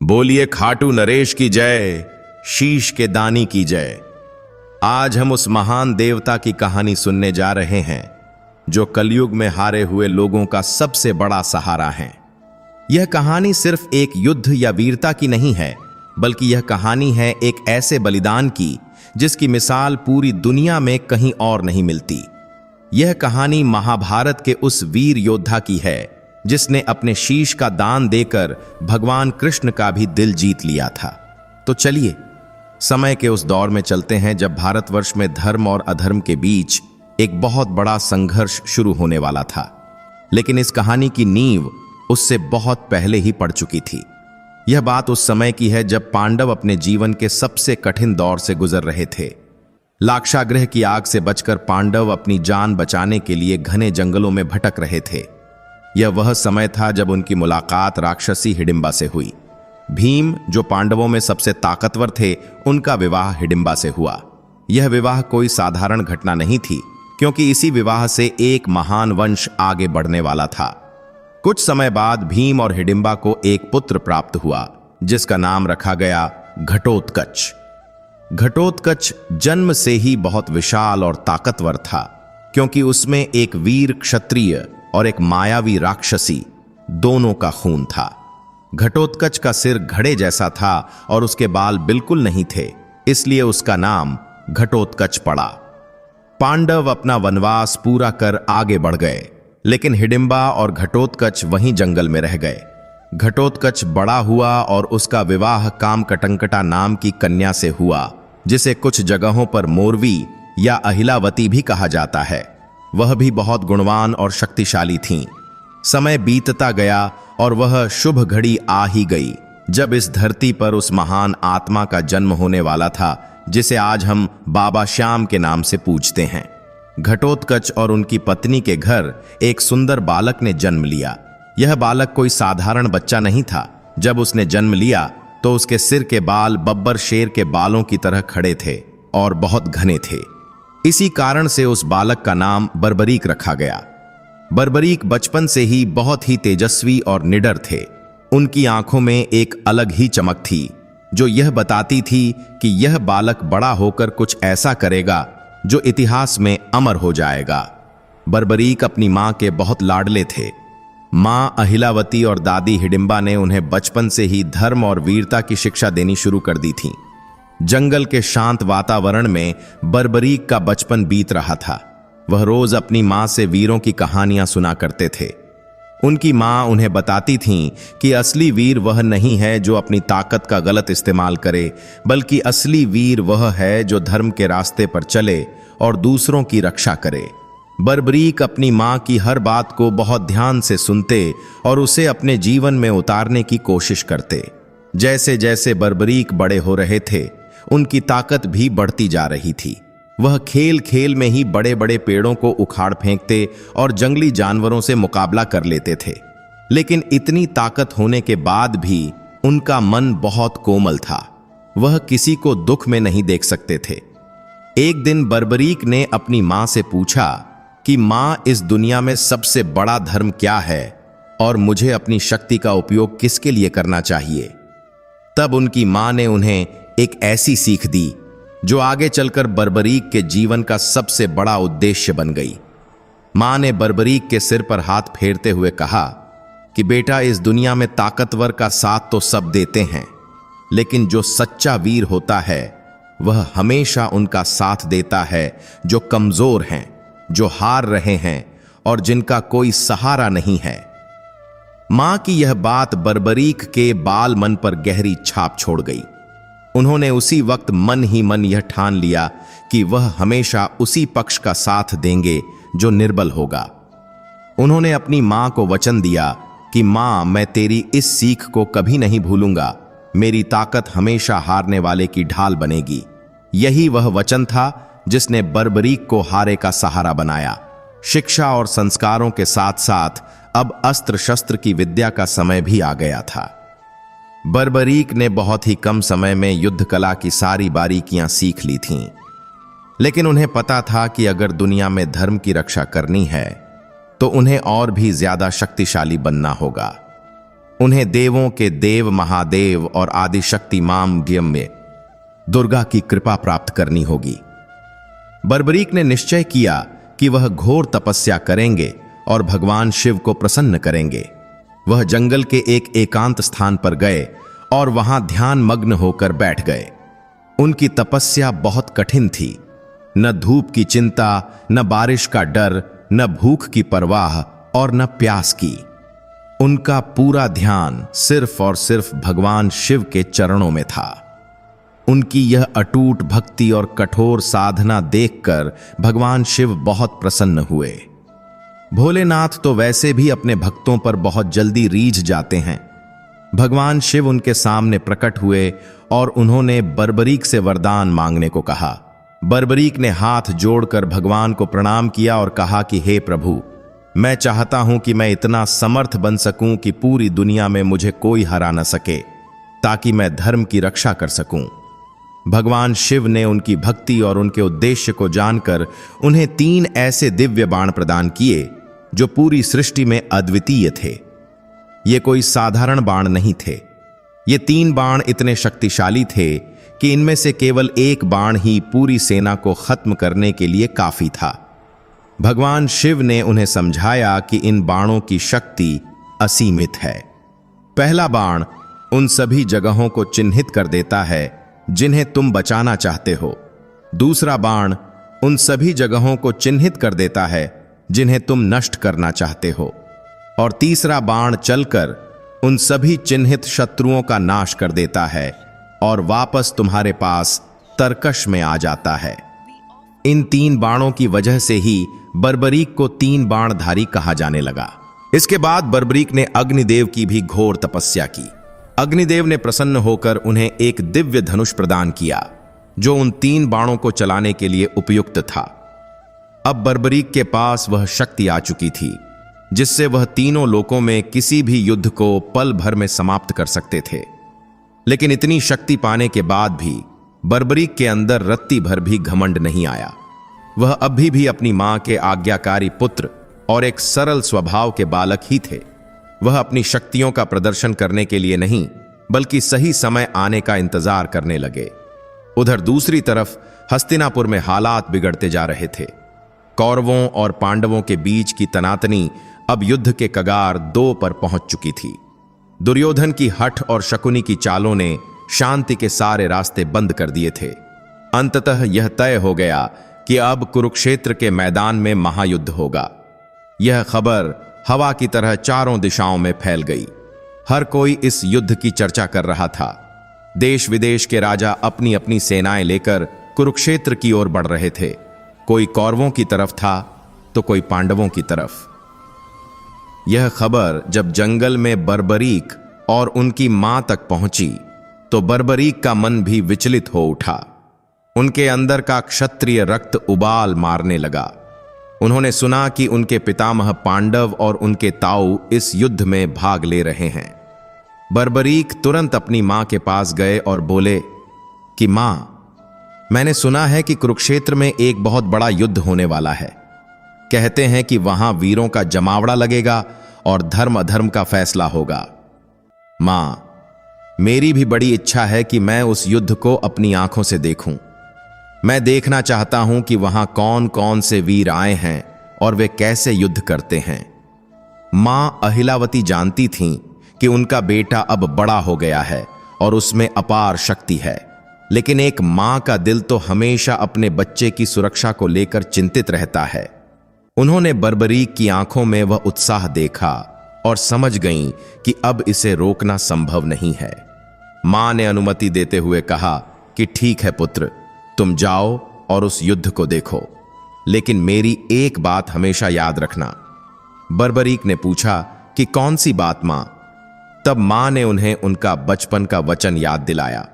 बोलिए खाटू नरेश की जय, शीश के दानी की जय। आज हम उस महान देवता की कहानी सुनने जा रहे हैं जो कलयुग में हारे हुए लोगों का सबसे बड़ा सहारा है। यह कहानी सिर्फ एक युद्ध या वीरता की नहीं है, बल्कि यह कहानी है एक ऐसे बलिदान की जिसकी मिसाल पूरी दुनिया में कहीं और नहीं मिलती। यह कहानी महाभारत के उस वीर योद्धा की है जिसने अपने शीश का दान देकर भगवान कृष्ण का भी दिल जीत लिया था। तो चलिए समय के उस दौर में चलते हैं जब भारतवर्ष में धर्म और अधर्म के बीच एक बहुत बड़ा संघर्ष शुरू होने वाला था। लेकिन इस कहानी की नींव उससे बहुत पहले ही पड़ चुकी थी। यह बात उस समय की है जब पांडव अपने जीवन के सबसे कठिन दौर से गुजर रहे थे। लाक्षागृह की आग से बचकर पांडव अपनी जान बचाने के लिए घने जंगलों में भटक रहे थे। यह वह समय था जब उनकी मुलाकात राक्षसी हिडिंबा से हुई। भीम, जो पांडवों में सबसे ताकतवर थे, उनका विवाह हिडिंबा से हुआ। यह विवाह कोई साधारण घटना नहीं थी, क्योंकि इसी विवाह से एक महान वंश आगे बढ़ने वाला था। कुछ समय बाद भीम और हिडिंबा को एक पुत्र प्राप्त हुआ जिसका नाम रखा गया घटोत्कच। घटोत्कच जन्म से ही बहुत विशाल और ताकतवर था, क्योंकि उसमें एक वीर क्षत्रिय और एक मायावी राक्षसी दोनों का खून था। घटोत्कच का सिर घड़े जैसा था और उसके बाल बिल्कुल नहीं थे, इसलिए उसका नाम घटोत्कच पड़ा। पांडव अपना वनवास पूरा कर आगे बढ़ गए, लेकिन हिडिंबा और घटोत्कच वहीं जंगल में रह गए। घटोत्कच बड़ा हुआ और उसका विवाह कामकटंकटा नाम की कन्या से हुआ, जिसे कुछ जगहों पर मोरवी या अहिलावती भी कहा जाता है। वह भी बहुत गुणवान और शक्तिशाली थीं। समय बीतता गया और वह शुभ घड़ी आ ही गई जब इस धरती पर उस महान आत्मा का जन्म होने वाला था जिसे आज हम बाबा श्याम के नाम से पूजते हैं। घटोत्कच और उनकी पत्नी के घर एक सुंदर बालक ने जन्म लिया। यह बालक कोई साधारण बच्चा नहीं था। जब उसने जन्म लिया तो उसके सिर के बाल बब्बर शेर के बालों की तरह खड़े थे और बहुत घने थे। इसी कारण से उस बालक का नाम बर्बरीक रखा गया। बर्बरीक बचपन से ही बहुत ही तेजस्वी और निडर थे। उनकी आंखों में एक अलग ही चमक थी जो यह बताती थी कि यह बालक बड़ा होकर कुछ ऐसा करेगा जो इतिहास में अमर हो जाएगा। बर्बरीक अपनी मां के बहुत लाडले थे। मां अहिलावती और दादी हिडिंबा ने उन्हें बचपन से ही धर्म और वीरता की शिक्षा देनी शुरू कर दी थी। जंगल के शांत वातावरण में बर्बरीक का बचपन बीत रहा था। वह रोज अपनी मां से वीरों की कहानियां सुना करते थे। उनकी मां उन्हें बताती थीं कि असली वीर वह नहीं है जो अपनी ताकत का गलत इस्तेमाल करे, बल्कि असली वीर वह है जो धर्म के रास्ते पर चले और दूसरों की रक्षा करे। बर्बरीक अपनी मां की हर बात को बहुत ध्यान से सुनते और उसे अपने जीवन में उतारने की कोशिश करते। जैसे जैसे बर्बरीक बड़े हो रहे थे, उनकी ताकत भी बढ़ती जा रही थी। वह खेल खेल में ही बड़े बड़े पेड़ों को उखाड़ फेंकते और जंगली जानवरों से मुकाबला कर लेते थे। लेकिन इतनी ताकत होने के बाद भी उनका मन बहुत कोमल था। वह किसी को दुख में नहीं देख सकते थे। एक दिन बर्बरीक ने अपनी मां से पूछा कि मां, इस दुनिया में सबसे बड़ा धर्म क्या है और मुझे अपनी शक्ति का उपयोग किसके लिए करना चाहिए? तब उनकी मां ने उन्हें एक ऐसी सीख दी जो आगे चलकर बर्बरीक के जीवन का सबसे बड़ा उद्देश्य बन गई। मां ने बर्बरीक के सिर पर हाथ फेरते हुए कहा कि बेटा, इस दुनिया में ताकतवर का साथ तो सब देते हैं, लेकिन जो सच्चा वीर होता है वह हमेशा उनका साथ देता है जो कमजोर हैं, जो हार रहे हैं और जिनका कोई सहारा नहीं है। मां की यह बात बर्बरीक के बाल मन पर गहरी छाप छोड़ गई। उन्होंने उसी वक्त मन ही मन यह ठान लिया कि वह हमेशा उसी पक्ष का साथ देंगे जो निर्बल होगा। उन्होंने अपनी मां को वचन दिया कि मां, मैं तेरी इस सीख को कभी नहीं भूलूंगा। मेरी ताकत हमेशा हारने वाले की ढाल बनेगी। यही वह वचन था जिसने बर्बरीक को हारे का सहारा बनाया। शिक्षा और संस्कारों के साथ साथ अब अस्त्र शस्त्र की विद्या का समय भी आ गया था। बर्बरीक ने बहुत ही कम समय में युद्ध कला की सारी बारीकियां सीख ली थीं, लेकिन उन्हें पता था कि अगर दुनिया में धर्म की रक्षा करनी है तो उन्हें और भी ज्यादा शक्तिशाली बनना होगा। उन्हें देवों के देव महादेव और आदिशक्ति मां में दुर्गा की कृपा प्राप्त करनी होगी। बर्बरीक ने निश्चय किया कि वह घोर तपस्या करेंगे और भगवान शिव को प्रसन्न करेंगे। वह जंगल के एक एकांत स्थान पर गए और वहां ध्यान मग्न होकर बैठ गए। उनकी तपस्या बहुत कठिन थी। न धूप की चिंता, न बारिश का डर, न भूख की परवाह और न प्यास की। उनका पूरा ध्यान सिर्फ और सिर्फ भगवान शिव के चरणों में था। उनकी यह अटूट भक्ति और कठोर साधना देखकर भगवान शिव बहुत प्रसन्न हुए। भोलेनाथ तो वैसे भी अपने भक्तों पर बहुत जल्दी रीझ जाते हैं। भगवान शिव उनके सामने प्रकट हुए और उन्होंने बर्बरीक से वरदान मांगने को कहा। बर्बरीक ने हाथ जोड़कर भगवान को प्रणाम किया और कहा कि हे प्रभु, मैं चाहता हूं कि मैं इतना समर्थ बन सकूं कि पूरी दुनिया में मुझे कोई हरा न सके, ताकि मैं धर्म की रक्षा कर सकूं। भगवान शिव ने उनकी भक्ति और उनके उद्देश्य को जानकर उन्हें 3 ऐसे दिव्य बाण प्रदान किए जो पूरी सृष्टि में अद्वितीय थे। ये कोई साधारण बाण नहीं थे। ये 3 बाण इतने शक्तिशाली थे कि इनमें से केवल एक बाण ही पूरी सेना को खत्म करने के लिए काफी था। भगवान शिव ने उन्हें समझाया कि इन बाणों की शक्ति असीमित है। पहला बाण उन सभी जगहों को चिन्हित कर देता है जिन्हें तुम बचाना चाहते हो। दूसरा बाण उन सभी जगहों को चिन्हित कर देता है जिन्हें तुम नष्ट करना चाहते हो। और तीसरा बाण चलकर उन सभी चिन्हित शत्रुओं का नाश कर देता है और वापस तुम्हारे पास तरकश में आ जाता है। इन 3 बाणों की वजह से ही बर्बरीक को 3 बाणधारी कहा जाने लगा। इसके बाद बर्बरीक ने अग्निदेव की भी घोर तपस्या की। अग्निदेव ने प्रसन्न होकर उन्हें एक दिव्य धनुष प्रदान किया जो उन 3 बाणों को चलाने के लिए उपयुक्त था। अब बर्बरीक के पास वह शक्ति आ चुकी थी जिससे वह तीनों लोकों में किसी भी युद्ध को पल भर में समाप्त कर सकते थे। लेकिन इतनी शक्ति पाने के बाद भी बर्बरीक के अंदर रत्ती भर भी घमंड नहीं आया। वह अभी भी अपनी मां के आज्ञाकारी पुत्र और एक सरल स्वभाव के बालक ही थे। वह अपनी शक्तियों का प्रदर्शन करने के लिए नहीं, बल्कि सही समय आने का इंतजार करने लगे। उधर दूसरी तरफ हस्तिनापुर में हालात बिगड़ते जा रहे थे। कौरवों और पांडवों के बीच की तनातनी अब युद्ध के कगार 2 पर पहुंच चुकी थी। दुर्योधन की हठ और शकुनी की चालों ने शांति के सारे रास्ते बंद कर दिए थे। अंततः यह तय हो गया कि अब कुरुक्षेत्र के मैदान में महायुद्ध होगा। यह खबर हवा की तरह चारों दिशाओं में फैल गई। हर कोई इस युद्ध की चर्चा कर रहा था। देश विदेश के राजा अपनी अपनी सेनाएं लेकर कुरुक्षेत्र की ओर बढ़ रहे थे। कोई कौरवों की तरफ था तो कोई पांडवों की तरफ। यह खबर जब जंगल में बर्बरीक और उनकी मां तक पहुंची तो बर्बरीक का मन भी विचलित हो उठा। उनके अंदर का क्षत्रिय रक्त उबाल मारने लगा। उन्होंने सुना कि उनके पितामह पांडव और उनके ताऊ इस युद्ध में भाग ले रहे हैं। बर्बरीक तुरंत अपनी मां के पास गए और बोले कि मां, मैंने सुना है कि कुरुक्षेत्र में एक बहुत बड़ा युद्ध होने वाला है। कहते हैं कि वहां वीरों का जमावड़ा लगेगा और धर्म अधर्म का फैसला होगा। मां, मेरी भी बड़ी इच्छा है कि मैं उस युद्ध को अपनी आंखों से देखूं। मैं देखना चाहता हूं कि वहां कौन कौन से वीर आए हैं और वे कैसे युद्ध करते हैं। मां अहिलावती जानती थीं कि उनका बेटा अब बड़ा हो गया है और उसमें अपार शक्ति है, लेकिन एक मां का दिल तो हमेशा अपने बच्चे की सुरक्षा को लेकर चिंतित रहता है। उन्होंने बर्बरीक की आंखों में वह उत्साह देखा और समझ गईं कि अब इसे रोकना संभव नहीं है। मां ने अनुमति देते हुए कहा कि ठीक है पुत्र, तुम जाओ और उस युद्ध को देखो, लेकिन मेरी एक बात हमेशा याद रखना। बर्बरीक ने पूछा कि कौन सी बात मां? तब मां ने उन्हें उनका बचपन का वचन याद दिलाया।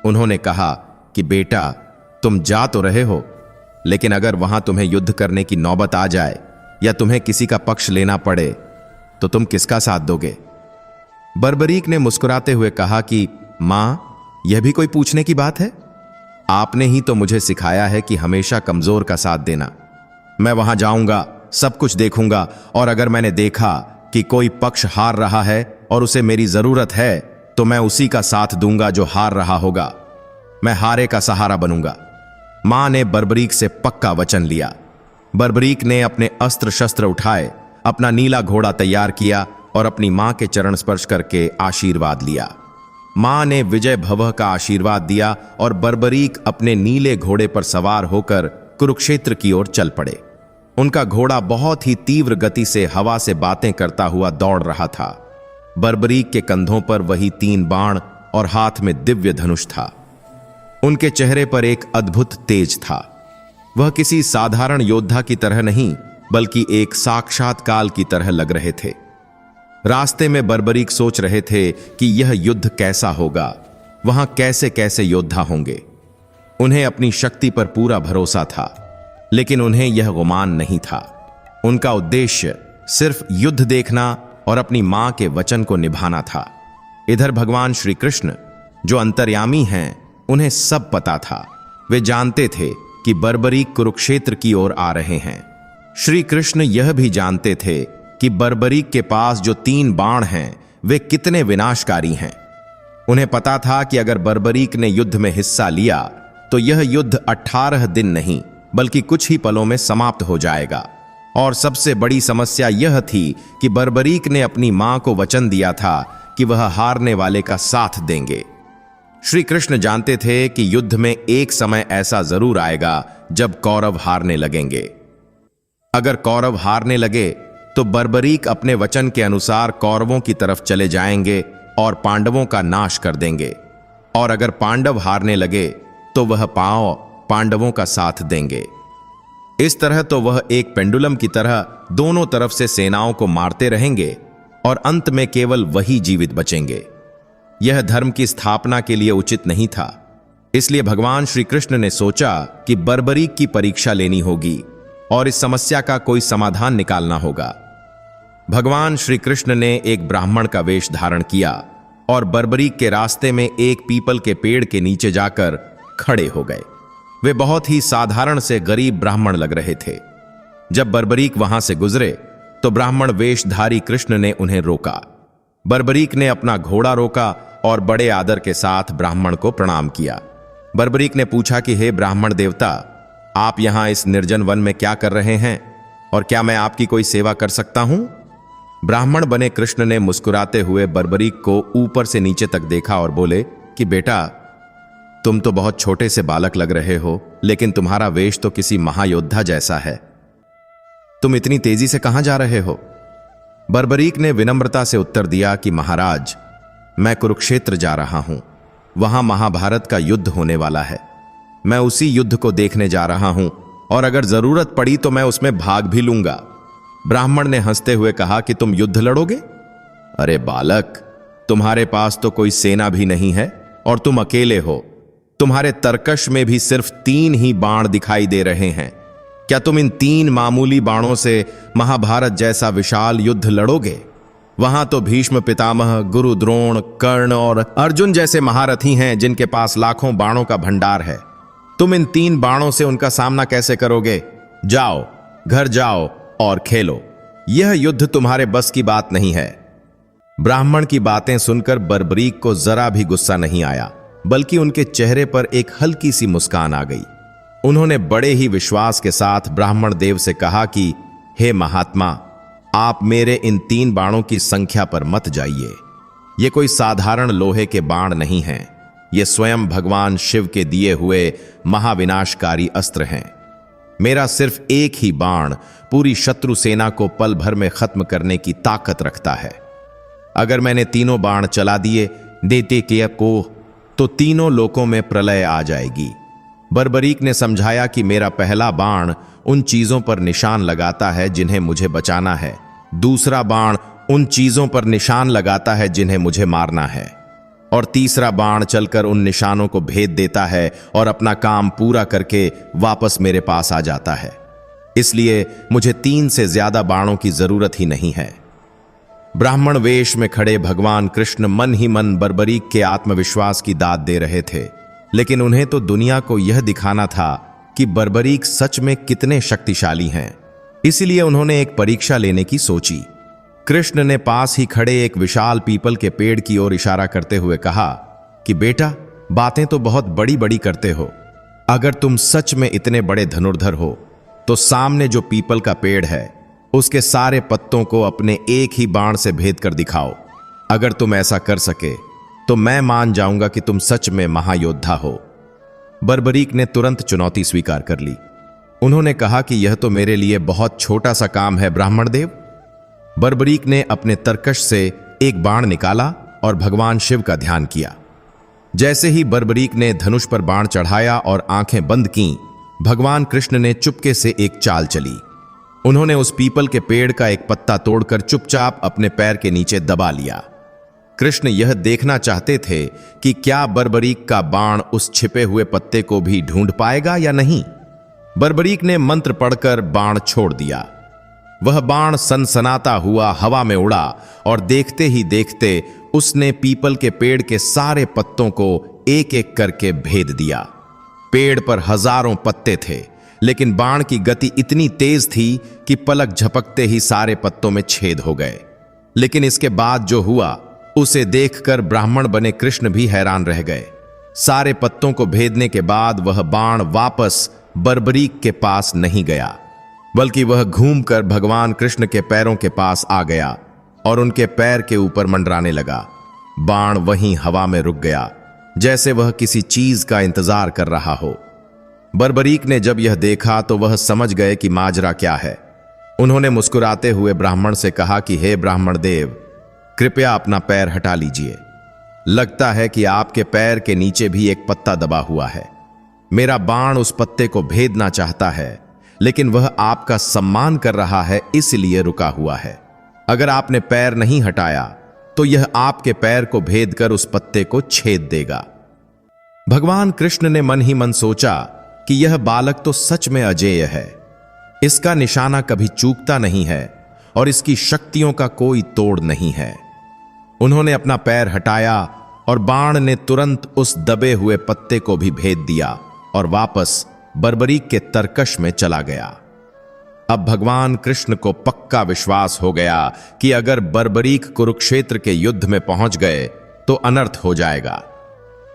उन्होंने कहा कि बेटा, तुम जा तो रहे हो, लेकिन अगर वहां तुम्हें युद्ध करने की नौबत आ जाए या तुम्हें किसी का पक्ष लेना पड़े तो तुम किसका साथ दोगे? बर्बरीक ने मुस्कुराते हुए कहा कि मां, यह भी कोई पूछने की बात है? आपने ही तो मुझे सिखाया है कि हमेशा कमजोर का साथ देना। मैं वहां जाऊंगा, सब कुछ देखूंगा, और अगर मैंने देखा कि कोई पक्ष हार रहा है और उसे मेरी जरूरत है तो मैं उसी का साथ दूंगा जो हार रहा होगा। मैं हारे का सहारा बनूंगा। मां ने बर्बरीक से पक्का वचन लिया। बर्बरीक ने अपने अस्त्र शस्त्र उठाए, अपना नीला घोड़ा तैयार किया और अपनी मां के चरण स्पर्श करके आशीर्वाद लिया। मां ने विजय भवः का आशीर्वाद दिया और बर्बरीक अपने नीले घोड़े पर सवार होकर कुरुक्षेत्र की ओर चल पड़े। उनका घोड़ा बहुत ही तीव्र गति से हवा से बातें करता हुआ दौड़ रहा था। बर्बरीक के कंधों पर वही 3 बाण और हाथ में दिव्य धनुष था। उनके चेहरे पर एक अद्भुत तेज था। वह किसी साधारण योद्धा की तरह नहीं बल्कि एक साक्षात काल की तरह लग रहे थे। रास्ते में बर्बरीक सोच रहे थे कि यह युद्ध कैसा होगा, वहां कैसे कैसे योद्धा होंगे। उन्हें अपनी शक्ति पर पूरा भरोसा था, लेकिन उन्हें यह गुमान नहीं था। उनका उद्देश्य सिर्फ युद्ध देखना और अपनी मां के वचन को निभाना था। इधर भगवान श्री कृष्ण जो अंतर्यामी हैं, उन्हें सब पता था। वे जानते थे कि बर्बरीक कुरुक्षेत्र की ओर आ रहे हैं। श्री कृष्ण यह भी जानते थे कि बर्बरीक के पास जो 3 बाण हैं वे कितने विनाशकारी हैं। उन्हें पता था कि अगर बर्बरीक ने युद्ध में हिस्सा लिया तो यह युद्ध 18 दिन नहीं बल्कि कुछ ही पलों में समाप्त हो जाएगा। और सबसे बड़ी समस्या यह थी कि बर्बरीक ने अपनी मां को वचन दिया था कि वह हारने वाले का साथ देंगे। श्री कृष्ण जानते थे कि युद्ध में एक समय ऐसा जरूर आएगा जब कौरव हारने लगेंगे। अगर कौरव हारने लगे तो बर्बरीक अपने वचन के अनुसार कौरवों की तरफ चले जाएंगे और पांडवों का नाश कर देंगे, और अगर पांडव हारने लगे तो वह पांडवों का साथ देंगे। इस तरह तो वह एक पेंडुलम की तरह दोनों तरफ से सेनाओं को मारते रहेंगे और अंत में केवल वही जीवित बचेंगे। यह धर्म की स्थापना के लिए उचित नहीं था। इसलिए भगवान श्री कृष्ण ने सोचा कि बर्बरीक की परीक्षा लेनी होगी और इस समस्या का कोई समाधान निकालना होगा। भगवान श्री कृष्ण ने एक ब्राह्मण का वेश धारण किया और बर्बरीक के रास्ते में एक पीपल के पेड़ के नीचे जाकर खड़े हो गए। वे बहुत ही साधारण से गरीब ब्राह्मण लग रहे थे। जब बर्बरीक वहां से गुजरे तो ब्राह्मण वेशधारी कृष्ण ने उन्हें रोका। बर्बरीक ने अपना घोड़ा रोका और बड़े आदर के साथ ब्राह्मण को प्रणाम किया। बर्बरीक ने पूछा कि हे ब्राह्मण देवता, आप यहां इस निर्जन वन में क्या कर रहे हैं और क्या मैं आपकी कोई सेवा कर सकता हूं? ब्राह्मण बने कृष्ण ने मुस्कुराते हुए बर्बरीक को ऊपर से नीचे तक देखा और बोले कि बेटा, तुम तो बहुत छोटे से बालक लग रहे हो, लेकिन तुम्हारा वेश तो किसी महायोद्धा जैसा है। तुम इतनी तेजी से कहां जा रहे हो? बर्बरीक ने विनम्रता से उत्तर दिया कि महाराज, मैं कुरुक्षेत्र जा रहा हूं। वहां महाभारत का युद्ध होने वाला है। मैं उसी युद्ध को देखने जा रहा हूं और अगर जरूरत पड़ी तो मैं उसमें भाग भी लूंगा। ब्राह्मण ने हंसते हुए कहा कि तुम युद्ध लड़ोगे? अरे बालक, तुम्हारे पास तो कोई सेना भी नहीं है और तुम अकेले हो। तुम्हारे तरकश में भी सिर्फ 3 ही बाण दिखाई दे रहे हैं। क्या तुम इन 3 मामूली बाणों से महाभारत जैसा विशाल युद्ध लड़ोगे? वहां तो भीष्म पितामह, गुरु द्रोण, कर्ण और अर्जुन जैसे महारथी हैं जिनके पास लाखों बाणों का भंडार है। तुम इन 3 बाणों से उनका सामना कैसे करोगे? जाओ, घर जाओ और खेलो। यह युद्ध तुम्हारे बस की बात नहीं है। ब्राह्मण की बातें सुनकर बर्बरीक को जरा भी गुस्सा नहीं आया, बल्कि उनके चेहरे पर एक हल्की सी मुस्कान आ गई। उन्होंने बड़े ही विश्वास के साथ ब्राह्मण देव से कहा कि हे महात्मा, आप मेरे इन 3 बाणों की संख्या पर मत जाइए। ये कोई साधारण लोहे के बाण नहीं हैं। ये स्वयं भगवान शिव के दिए हुए महाविनाशकारी अस्त्र हैं। मेरा सिर्फ एक ही बाण पूरी शत्रु सेना को पल भर में खत्म करने की ताकत रखता है। अगर मैंने 3 बाण चला दिए दैत्य को तो 3 लोकों में प्रलय आ जाएगी। बर्बरीक ने समझाया कि मेरा पहला बाण उन चीजों पर निशान लगाता है जिन्हें मुझे बचाना है, दूसरा बाण उन चीजों पर निशान लगाता है जिन्हें मुझे मारना है, और तीसरा बाण चलकर उन निशानों को भेद देता है और अपना काम पूरा करके वापस मेरे पास आ जाता है। इसलिए मुझे 3 से ज्यादा बाणों की जरूरत ही नहीं है। ब्राह्मण वेश में खड़े भगवान कृष्ण मन ही मन बर्बरीक के आत्मविश्वास की दाद दे रहे थे, लेकिन उन्हें तो दुनिया को यह दिखाना था कि बर्बरीक सच में कितने शक्तिशाली हैं। इसलिए उन्होंने एक परीक्षा लेने की सोची। कृष्ण ने पास ही खड़े एक विशाल पीपल के पेड़ की ओर इशारा करते हुए कहा कि बेटा, बातें तो बहुत बड़ी बड़ी करते हो। अगर तुम सच में इतने बड़े धनुर्धर हो तो सामने जो पीपल का पेड़ है उसके सारे पत्तों को अपने एक ही बाण से भेद कर दिखाओ। अगर तुम ऐसा कर सके तो मैं मान जाऊंगा कि तुम सच में महायोद्धा हो। बर्बरीक ने तुरंत चुनौती स्वीकार कर ली। उन्होंने कहा कि यह तो मेरे लिए बहुत छोटा सा काम है ब्राह्मण देव। बर्बरीक ने अपने तरकश से एक बाण निकाला और भगवान शिव का ध्यान किया। जैसे ही बर्बरीक ने धनुष पर बाण चढ़ाया और आंखें बंद कीं, भगवान कृष्ण ने चुपके से एक चाल चली। उन्होंने उस पीपल के पेड़ का एक पत्ता तोड़कर चुपचाप अपने पैर के नीचे दबा लिया। कृष्ण यह देखना चाहते थे कि क्या बर्बरीक का बाण उस छिपे हुए पत्ते को भी ढूंढ पाएगा या नहीं। बर्बरीक ने मंत्र पढ़कर बाण छोड़ दिया। वह बाण सनसनाता हुआ हवा में उड़ा और देखते ही देखते उसने पीपल के पेड़ के सारे पत्तों को एक एक करके भेद दिया। पेड़ पर हजारों पत्ते थे, लेकिन बाण की गति इतनी तेज थी कि पलक झपकते ही सारे पत्तों में छेद हो गए। लेकिन इसके बाद जो हुआ उसे देखकर ब्राह्मण बने कृष्ण भी हैरान रह गए। सारे पत्तों को भेदने के बाद वह बाण वापस बर्बरीक के पास नहीं गया, बल्कि वह घूमकर भगवान कृष्ण के पैरों के पास आ गया और उनके पैर के ऊपर मंडराने लगा। बाण वहीं हवा में रुक गया, जैसे वह किसी चीज का इंतजार कर रहा हो। बर्बरीक ने जब यह देखा तो वह समझ गए कि माजरा क्या है। उन्होंने मुस्कुराते हुए ब्राह्मण से कहा कि हे ब्राह्मण देव, कृपया अपना पैर हटा लीजिए। लगता है कि आपके पैर के नीचे भी एक पत्ता दबा हुआ है। मेरा बाण उस पत्ते को भेदना चाहता है, लेकिन वह आपका सम्मान कर रहा है, इसलिए रुका हुआ है। अगर आपने पैर नहीं हटाया तो यह आपके पैर को भेद कर उस पत्ते को छेद देगा। भगवान कृष्ण ने मन ही मन सोचा कि यह बालक तो सच में अजेय है। इसका निशाना कभी चूकता नहीं है और इसकी शक्तियों का कोई तोड़ नहीं है। उन्होंने अपना पैर हटाया और बाण ने तुरंत उस दबे हुए पत्ते को भी भेद दिया और वापस बर्बरीक के तरकश में चला गया। अब भगवान कृष्ण को पक्का विश्वास हो गया कि अगर बर्बरीक कुरुक्षेत्र के युद्ध में पहुंच गए तो अनर्थ हो जाएगा।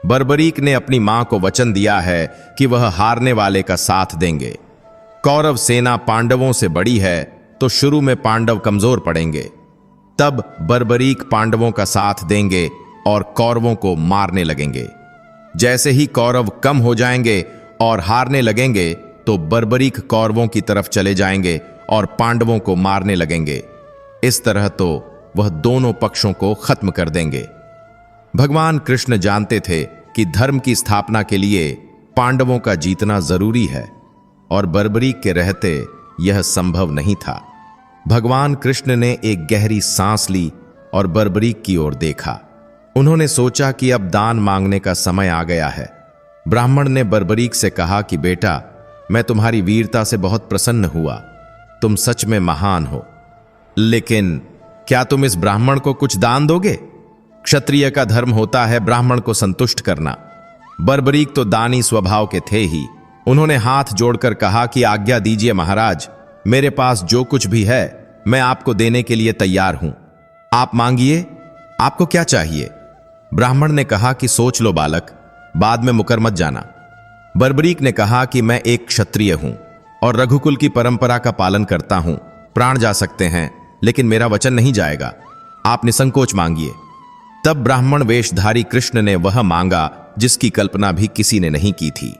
बर्बरीक ने अपनी मां को वचन दिया है कि वह हारने वाले का साथ देंगे। कौरव सेना पांडवों से बड़ी है तो शुरू में पांडव कमजोर पड़ेंगे, तब बर्बरीक पांडवों का साथ देंगे और कौरवों को मारने लगेंगे। जैसे ही कौरव कम हो जाएंगे और हारने लगेंगे तो बर्बरीक कौरवों की तरफ चले जाएंगे और पांडवों को मारने लगेंगे। इस तरह तो वह दोनों पक्षों को खत्म कर देंगे। भगवान कृष्ण जानते थे कि धर्म की स्थापना के लिए पांडवों का जीतना जरूरी है और बर्बरीक के रहते यह संभव नहीं था। भगवान कृष्ण ने एक गहरी सांस ली और बर्बरीक की ओर देखा। उन्होंने सोचा कि अब दान मांगने का समय आ गया है। ब्राह्मण ने बर्बरीक से कहा कि बेटा, मैं तुम्हारी वीरता से बहुत प्रसन्न हुआ। तुम सच में महान हो, लेकिन क्या तुम इस ब्राह्मण को कुछ दान दोगे? क्षत्रिय का धर्म होता है ब्राह्मण को संतुष्ट करना। बर्बरीक तो दानी स्वभाव के थे ही। उन्होंने हाथ जोड़कर कहा कि आज्ञा दीजिए महाराज, मेरे पास जो कुछ भी है मैं आपको देने के लिए तैयार हूं। आप मांगिए, आपको क्या चाहिए? ब्राह्मण ने कहा कि सोच लो बालक, बाद में मुकर मत जाना। बर्बरीक ने कहा कि मैं एक क्षत्रिय हूं और रघुकुल की परंपरा का पालन करता हूं। प्राण जा सकते हैं लेकिन मेरा वचन नहीं जाएगा। आप निसंकोच मांगिए। तब ब्राह्मण वेशधारी कृष्ण ने वह मांगा जिसकी कल्पना भी किसी ने नहीं की थी।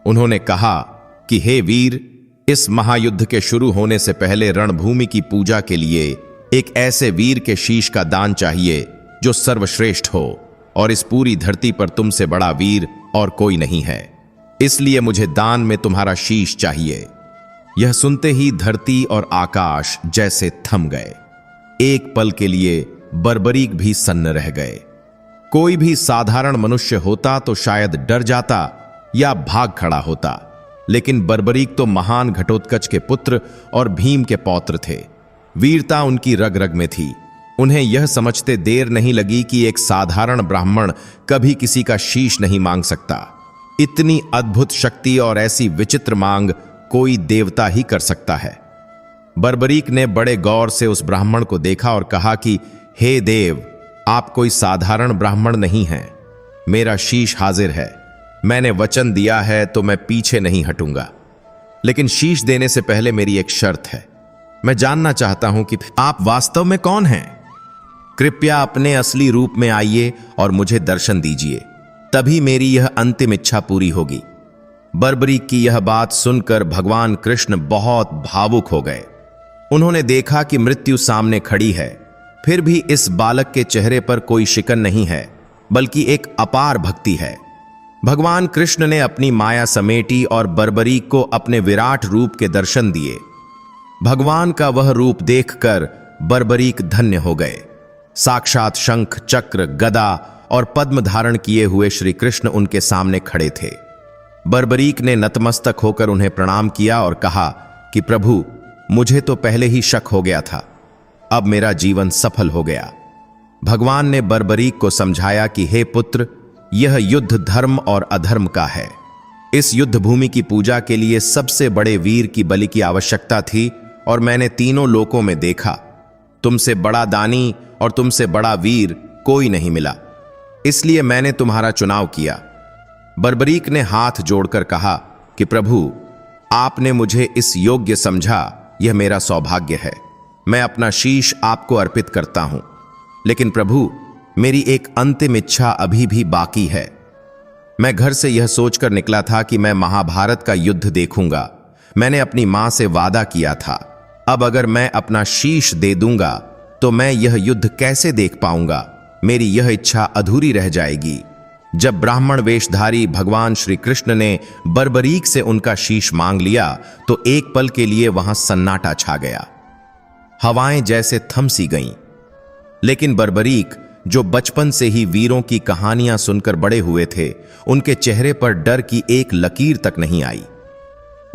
उन्होंने कहा कि हे वीर, इस महायुद्ध के शुरू होने से पहले रणभूमि की पूजा के लिए एक ऐसे वीर के शीश का दान चाहिए जो सर्वश्रेष्ठ हो, और इस पूरी धरती पर तुमसे बड़ा वीर और कोई नहीं है। इसलिए मुझे दान में तुम्हारा शीश चाहिए। यह सुनते ही धरती और आकाश जैसे थम गए। एक पल के लिए बर्बरीक भी सन्न रह गए। कोई भी साधारण मनुष्य होता तो शायद डर जाता या भाग खड़ा होता, लेकिन बर्बरीक तो महान घटोत्कच के पुत्र और भीम के पौत्र थे। वीरता उनकी रग रग में थी। उन्हें यह समझते देर नहीं लगी कि एक साधारण ब्राह्मण कभी किसी का शीश नहीं मांग सकता। इतनी अद्भुत शक्ति और ऐसी विचित्र मांग कोई देवता ही कर सकता है। बर्बरीक ने बड़े गौर से उस ब्राह्मण को देखा और कहा कि हे देव, आप कोई साधारण ब्राह्मण नहीं हैं। मेरा शीश हाजिर है। मैंने वचन दिया है तो मैं पीछे नहीं हटूंगा। लेकिन शीश देने से पहले मेरी एक शर्त है। मैं जानना चाहता हूं कि आप वास्तव में कौन हैं। कृपया अपने असली रूप में आइए और मुझे दर्शन दीजिए, तभी मेरी यह अंतिम इच्छा पूरी होगी। बर्बरीक की यह बात सुनकर भगवान कृष्ण बहुत भावुक हो गए। उन्होंने देखा कि मृत्यु सामने खड़ी है, फिर भी इस बालक के चेहरे पर कोई शिकन नहीं है, बल्कि एक अपार भक्ति है। भगवान कृष्ण ने अपनी माया समेटी और बर्बरीक को अपने विराट रूप के दर्शन दिए। भगवान का वह रूप देखकर बर्बरीक धन्य हो गए। साक्षात शंख, चक्र, गदा और पद्म धारण किए हुए श्री कृष्ण उनके सामने खड़े थे। बर्बरीक ने नतमस्तक होकर उन्हें प्रणाम किया और कहा कि प्रभु, मुझे तो पहले ही शक हो गया था, अब मेरा जीवन सफल हो गया। भगवान ने बर्बरीक को समझाया कि हे पुत्र, यह युद्ध धर्म और अधर्म का है। इस युद्ध भूमि की पूजा के लिए सबसे बड़े वीर की बलि की आवश्यकता थी और मैंने तीनों लोकों में देखा, तुमसे बड़ा दानी और तुमसे बड़ा वीर कोई नहीं मिला, इसलिए मैंने तुम्हारा चुनाव किया। बर्बरीक ने हाथ जोड़कर कहा कि प्रभु, आपने मुझे इस योग्य समझा, यह मेरा सौभाग्य है। मैं अपना शीश आपको अर्पित करता हूं। लेकिन प्रभु, मेरी एक अंतिम इच्छा अभी भी बाकी है। मैं घर से यह सोचकर निकला था कि मैं महाभारत का युद्ध देखूंगा। मैंने अपनी मां से वादा किया था, अब अगर मैं अपना शीश दे दूंगा तो मैं यह युद्ध कैसे देख पाऊंगा। मेरी यह इच्छा अधूरी रह जाएगी। जब ब्राह्मण वेशधारी भगवान श्री कृष्ण ने बर्बरीक से उनका शीश मांग लिया तो एक पल के लिए वहां सन्नाटा छा गया। हवाएं जैसे थम सी गईं। लेकिन बर्बरीक, जो बचपन से ही वीरों की कहानियां सुनकर बड़े हुए थे, उनके चेहरे पर डर की एक लकीर तक नहीं आई।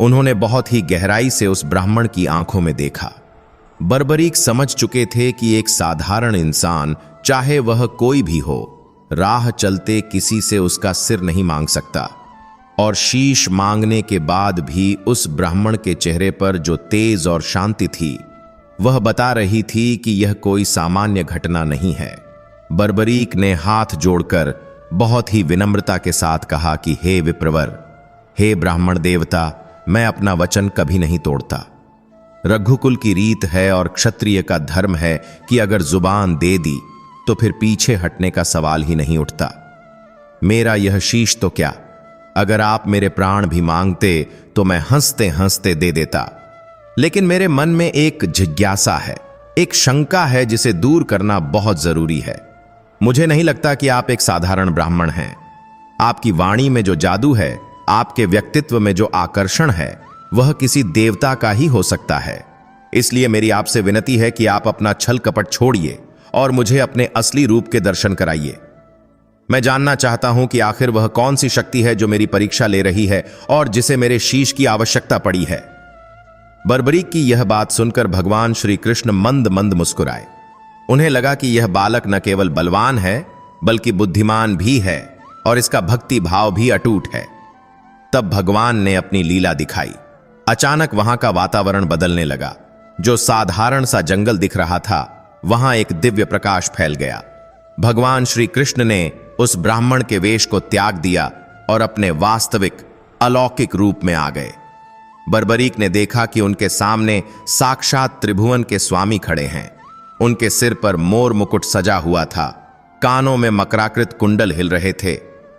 उन्होंने बहुत ही गहराई से उस ब्राह्मण की आंखों में देखा। बर्बरीक समझ चुके थे कि एक साधारण इंसान, चाहे वह कोई भी हो, राह चलते किसी से उसका सिर नहीं मांग सकता। और शीश मांगने के बाद भी उस ब्राह्मण के चेहरे पर जो तेज और शांति थी, वह बता रही थी कि यह कोई सामान्य घटना नहीं है। बर्बरीक ने हाथ जोड़कर बहुत ही विनम्रता के साथ कहा कि हे विप्रवर, हे ब्राह्मण देवता, मैं अपना वचन कभी नहीं तोड़ता। रघुकुल की रीत है और क्षत्रिय का धर्म है कि अगर जुबान दे दी तो फिर पीछे हटने का सवाल ही नहीं उठता। मेरा यह शीश तो क्या, अगर आप मेरे प्राण भी मांगते तो मैं हंसते हंसते दे देता। लेकिन मेरे मन में एक जिज्ञासा है, एक शंका है जिसे दूर करना बहुत जरूरी है। मुझे नहीं लगता कि आप एक साधारण ब्राह्मण हैं। आपकी वाणी में जो जादू है, आपके व्यक्तित्व में जो आकर्षण है, वह किसी देवता का ही हो सकता है। इसलिए मेरी आपसे विनती है कि आप अपना छल कपट छोड़िए और मुझे अपने असली रूप के दर्शन कराइए। मैं जानना चाहता हूं कि आखिर वह कौन सी शक्ति है जो मेरी परीक्षा ले रही है और जिसे मेरे शीश की आवश्यकता पड़ी है। बर्बरीक की यह बात सुनकर भगवान श्री कृष्ण मंद मंद मुस्कुराए। उन्हें लगा कि यह बालक न केवल बलवान है बल्कि बुद्धिमान भी है और इसका भक्ति भाव भी अटूट है। तब भगवान ने अपनी लीला दिखाई। अचानक वहां का वातावरण बदलने लगा। जो साधारण सा जंगल दिख रहा था, वहां एक दिव्य प्रकाश फैल गया। भगवान श्री कृष्ण ने उस ब्राह्मण के वेश को त्याग दिया और अपने वास्तविक अलौकिक रूप में आ गए। बर्बरीक ने देखा कि उनके सामने साक्षात त्रिभुवन के स्वामी खड़े हैं। उनके सिर पर मोर मुकुट सजा हुआ था, कानों में मकराकृत कुंडल हिल रहे थे,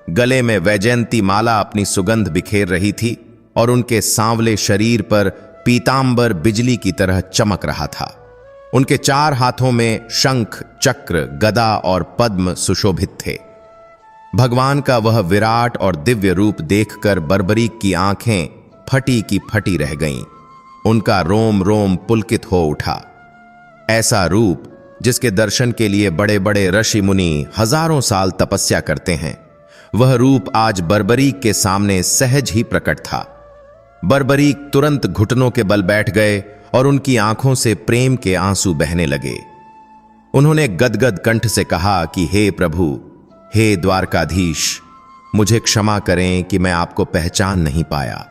गले में वैजयंती माला अपनी सुगंध बिखेर रही थी और उनके सांवले शरीर पर पीतांबर बिजली की तरह चमक रहा था। उनके 4 हाथों में शंख, चक्र, गदा और पद्म सुशोभित थे। भगवान का वह विराट और दिव्य रूप देखकर बर्बरीक की आंखें फटी की फटी रह गईं। उनका रोम रोम पुलकित हो उठा। ऐसा रूप जिसके दर्शन के लिए बड़े बड़े ऋषि मुनि हजारों साल तपस्या करते हैं, वह रूप आज बर्बरीक के सामने सहज ही प्रकट था। बर्बरीक तुरंत घुटनों के बल बैठ गए और उनकी आंखों से प्रेम के आंसू बहने लगे। उन्होंने गदगद कंठ से कहा कि हे प्रभु, हे द्वारकाधीश, मुझे क्षमा करें कि मैं आपको पहचान नहीं पाया।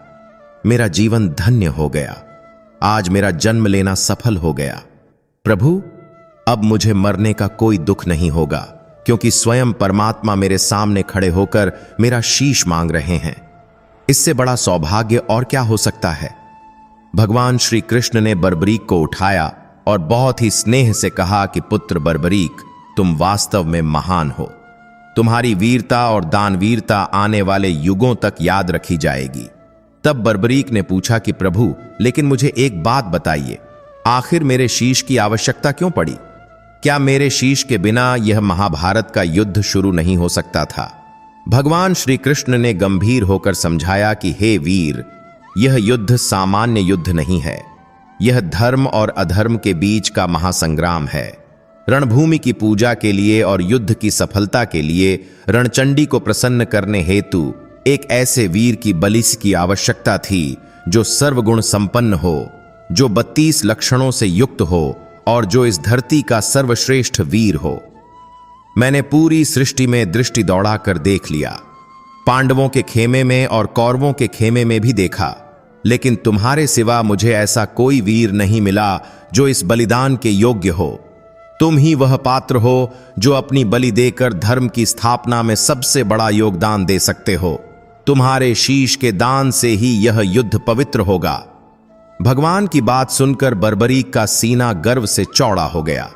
मेरा जीवन धन्य हो गया। आज मेरा जन्म लेना सफल हो गया। प्रभु, अब मुझे मरने का कोई दुख नहीं होगा, क्योंकि स्वयं परमात्मा मेरे सामने खड़े होकर मेरा शीश मांग रहे हैं। इससे बड़ा सौभाग्य और क्या हो सकता है। भगवान श्री कृष्ण ने बर्बरीक को उठाया और बहुत ही स्नेह से कहा कि पुत्र बर्बरीक, तुम वास्तव में महान हो। तुम्हारी वीरता और दानवीरता आने वाले युगों तक याद रखी जाएगी। तब बर्बरीक ने पूछा कि प्रभु, लेकिन मुझे एक बात बताइए, आखिर मेरे शीश की आवश्यकता क्यों पड़ी? क्या मेरे शीश के बिना यह महाभारत का युद्ध शुरू नहीं हो सकता था? भगवान श्री कृष्ण ने गंभीर होकर समझाया कि हे वीर, यह युद्ध सामान्य युद्ध नहीं है। यह धर्म और अधर्म के बीच का महासंग्राम है। रणभूमि की पूजा के लिए और युद्ध की सफलता के लिए रणचंडी को प्रसन्न करने हेतु एक ऐसे वीर की बलि की आवश्यकता थी जो सर्वगुण संपन्न हो, जो 32 लक्षणों से युक्त हो और जो इस धरती का सर्वश्रेष्ठ वीर हो। मैंने पूरी सृष्टि में दृष्टि दौड़ाकर देख लिया, पांडवों के खेमे में और कौरवों के खेमे में भी देखा, लेकिन तुम्हारे सिवा मुझे ऐसा कोई वीर नहीं मिला जो इस बलिदान के योग्य हो। तुम ही वह पात्र हो जो अपनी बलि देकर धर्म की स्थापना में सबसे बड़ा योगदान दे सकते हो। तुम्हारे शीश के दान से ही यह युद्ध पवित्र होगा। भगवान की बात सुनकर बर्बरीक का सीना गर्व से चौड़ा हो गया।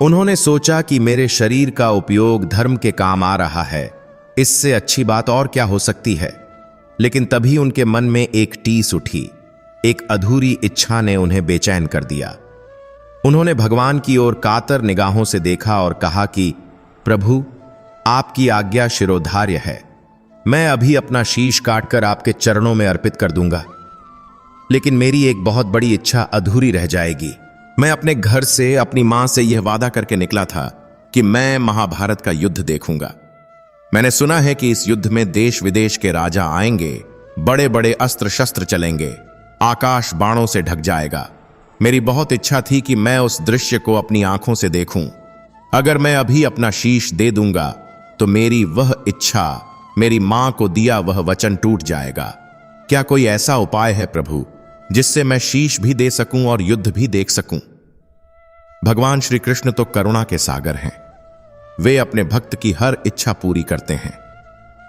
उन्होंने सोचा कि मेरे शरीर का उपयोग धर्म के काम आ रहा है, इससे अच्छी बात और क्या हो सकती है। लेकिन तभी उनके मन में एक टीस उठी। एक अधूरी इच्छा ने उन्हें बेचैन कर दिया। उन्होंने भगवान की ओर कातर निगाहों से देखा और कहा कि प्रभु, आपकी आज्ञा शिरोधार्य है। मैं अभी अपना शीश काटकर आपके चरणों में अर्पित कर दूंगा, लेकिन मेरी एक बहुत बड़ी इच्छा अधूरी रह जाएगी। मैं अपने घर से अपनी मां से यह वादा करके निकला था कि मैं महाभारत का युद्ध देखूंगा। मैंने सुना है कि इस युद्ध में देश विदेश के राजा आएंगे, बड़े बड़े अस्त्र शस्त्र चलेंगे, आकाश बाणों से ढक जाएगा। मेरी बहुत इच्छा थी कि मैं उस दृश्य को अपनी आंखों से देखूं। अगर मैं अभी अपना शीश दे दूंगा तो मेरी वह इच्छा, मेरी मां को दिया वह वचन टूट जाएगा। क्या कोई ऐसा उपाय है प्रभु जिससे मैं शीश भी दे सकूं और युद्ध भी देख सकूं? भगवान श्री कृष्ण तो करुणा के सागर हैं। वे अपने भक्त की हर इच्छा पूरी करते हैं।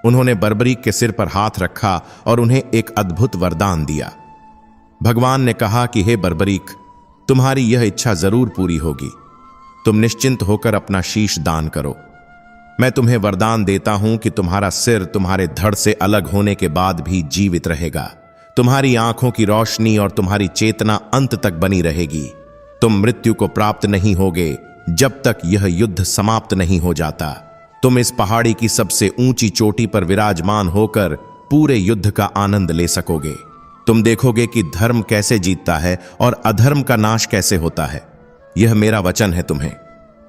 उन्होंने बर्बरीक के सिर पर हाथ रखा और उन्हें एक अद्भुत वरदान दिया। भगवान ने कहा कि हे बर्बरीक, तुम्हारी यह इच्छा जरूर पूरी होगी। तुम निश्चिंत होकर अपना शीश दान करो। मैं तुम्हें वरदान देता हूं कि तुम्हारा सिर तुम्हारे धड़ से अलग होने के बाद भी जीवित रहेगा। तुम्हारी आंखों की रोशनी और तुम्हारी चेतना अंत तक बनी रहेगी। तुम मृत्यु को प्राप्त नहीं होगे जब तक यह युद्ध समाप्त नहीं हो जाता। तुम इस पहाड़ी की सबसे ऊंची चोटी पर विराजमान होकर पूरे युद्ध का आनंद ले सकोगे। तुम देखोगे कि धर्म कैसे जीतता है और अधर्म का नाश कैसे होता है। यह मेरा वचन है तुम्हें।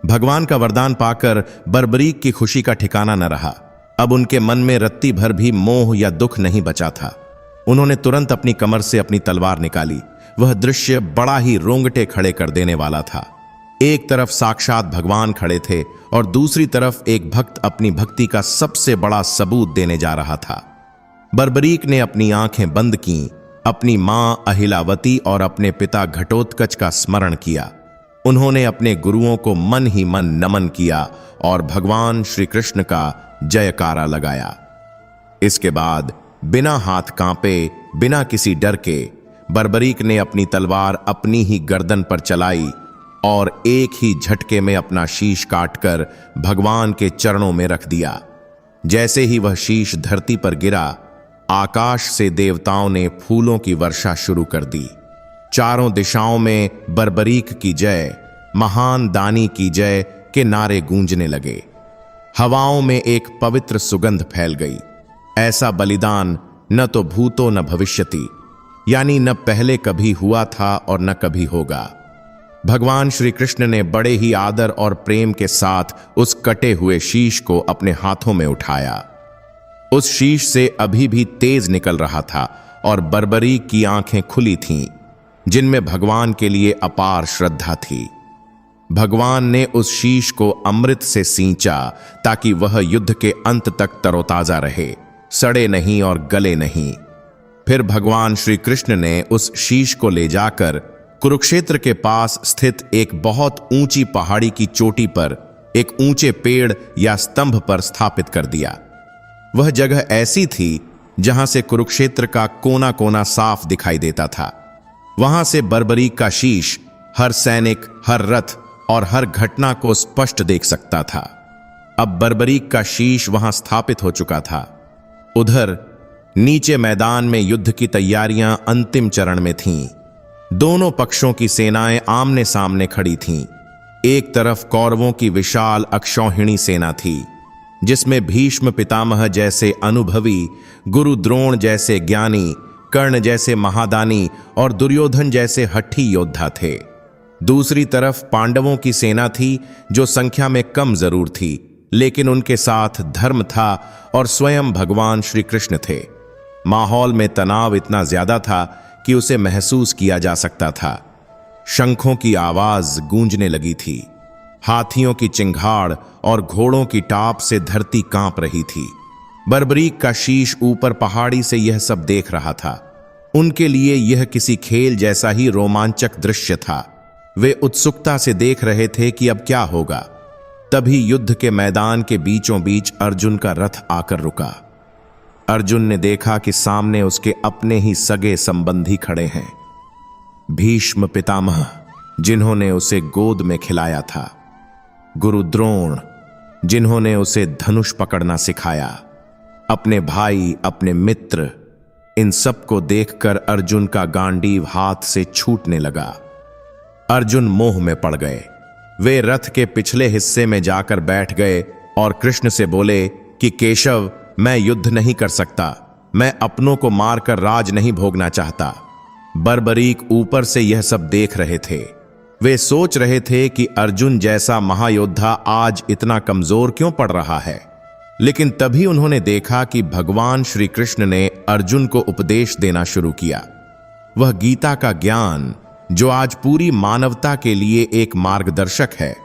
भगवान का वरदान पाकर बर्बरीक की खुशी का ठिकाना न रहा। अब उनके मन में रत्ती भर भी मोह या दुख नहीं बचा था। उन्होंने तुरंत अपनी कमर से अपनी तलवार निकाली। वह दृश्य बड़ा ही रोंगटे खड़े कर देने वाला था। एक तरफ साक्षात भगवान खड़े थे और दूसरी तरफ एक भक्त अपनी भक्ति का सबसे बड़ा सबूत देने जा रहा था। बर्बरीक ने अपनी आंखें बंद की, अपनी मां अहिलावती और अपने पिता घटोत्कच का स्मरण किया। उन्होंने अपने गुरुओं को मन ही मन नमन किया और भगवान श्री कृष्ण का जयकारा लगाया। इसके बाद बिना हाथ कांपे, बिना किसी डर के बर्बरीक ने अपनी तलवार अपनी ही गर्दन पर चलाई और एक ही झटके में अपना शीश काटकर भगवान के चरणों में रख दिया। जैसे ही वह शीश धरती पर गिरा, आकाश से देवताओं ने फूलों की वर्षा शुरू कर दी। चारों दिशाओं में बर्बरीक की जय, महान दानी की जय के नारे गूंजने लगे। हवाओं में एक पवित्र सुगंध फैल गई। ऐसा बलिदान न तो भूतो न भविष्यति, यानी न पहले कभी हुआ था और न कभी होगा। भगवान श्री कृष्ण ने बड़े ही आदर और प्रेम के साथ उस कटे हुए शीश को अपने हाथों में उठाया। उस शीश से अभी भी तेज निकल रहा था और बर्बरीक की आंखें खुली थीं, जिनमें भगवान के लिए अपार श्रद्धा थी। भगवान ने उस शीश को अमृत से सींचा ताकि वह युद्ध के अंत तक तरोताजा रहे, सड़े नहीं और गले नहीं। फिर भगवान श्री कृष्ण ने उस शीश को ले जाकर कुरुक्षेत्र के पास स्थित एक बहुत ऊंची पहाड़ी की चोटी पर एक ऊंचे पेड़ या स्तंभ पर स्थापित कर दिया। वह जगह ऐसी थी जहां से कुरुक्षेत्र का कोना कोना साफ दिखाई देता था। वहां से बर्बरीक का शीश हर सैनिक, हर रथ और हर घटना को स्पष्ट देख सकता था। अब बर्बरीक का शीश वहां स्थापित हो चुका था। उधर नीचे मैदान में युद्ध की तैयारियां अंतिम चरण में थीं। दोनों पक्षों की सेनाएं आमने सामने खड़ी थीं। एक तरफ कौरवों की विशाल अक्षौहिणी सेना थी, जिसमें भीष्म पितामह जैसे अनुभवी, गुरु द्रोण जैसे ज्ञानी, कर्ण जैसे महादानी और दुर्योधन जैसे हठी योद्धा थे। दूसरी तरफ पांडवों की सेना थी, जो संख्या में कम जरूर थी, लेकिन उनके साथ धर्म था और स्वयं भगवान श्री कृष्ण थे। माहौल में तनाव इतना ज्यादा था कि उसे महसूस किया जा सकता था। शंखों की आवाज गूंजने लगी थी, हाथियों की चिंगाड़ और घोड़ों की टाप से धरती कांप रही थी। बर्बरीक का शीश ऊपर पहाड़ी से यह सब देख रहा था। उनके लिए यह किसी खेल जैसा ही रोमांचक दृश्य था। वे उत्सुकता से देख रहे थे कि अब क्या होगा। तभी युद्ध के मैदान के बीचों बीच अर्जुन का रथ आकर रुका। अर्जुन ने देखा कि सामने उसके अपने ही सगे संबंधी खड़े हैं, भीष्म पितामह, जिन्होंने उसे गोद में खिलाया था, गुरु द्रोण, जिन्होंने उसे धनुष पकड़ना सिखाया, अपने भाई, अपने मित्र। इन सब को देखकर अर्जुन का गांडीव हाथ से छूटने लगा। अर्जुन मोह में पड़ गए। वे रथ के पिछले हिस्से में जाकर बैठ गए और कृष्ण से बोले कि केशव, मैं युद्ध नहीं कर सकता, मैं अपनों को मारकर राज नहीं भोगना चाहता। बर्बरीक ऊपर से यह सब देख रहे थे। वे सोच रहे थे कि अर्जुन जैसा महायोद्धा आज इतना कमजोर क्यों पड़ रहा है। लेकिन तभी उन्होंने देखा कि भगवान श्री कृष्ण ने अर्जुन को उपदेश देना शुरू किया। वह गीता का ज्ञान, जो आज पूरी मानवता के लिए एक मार्गदर्शक है,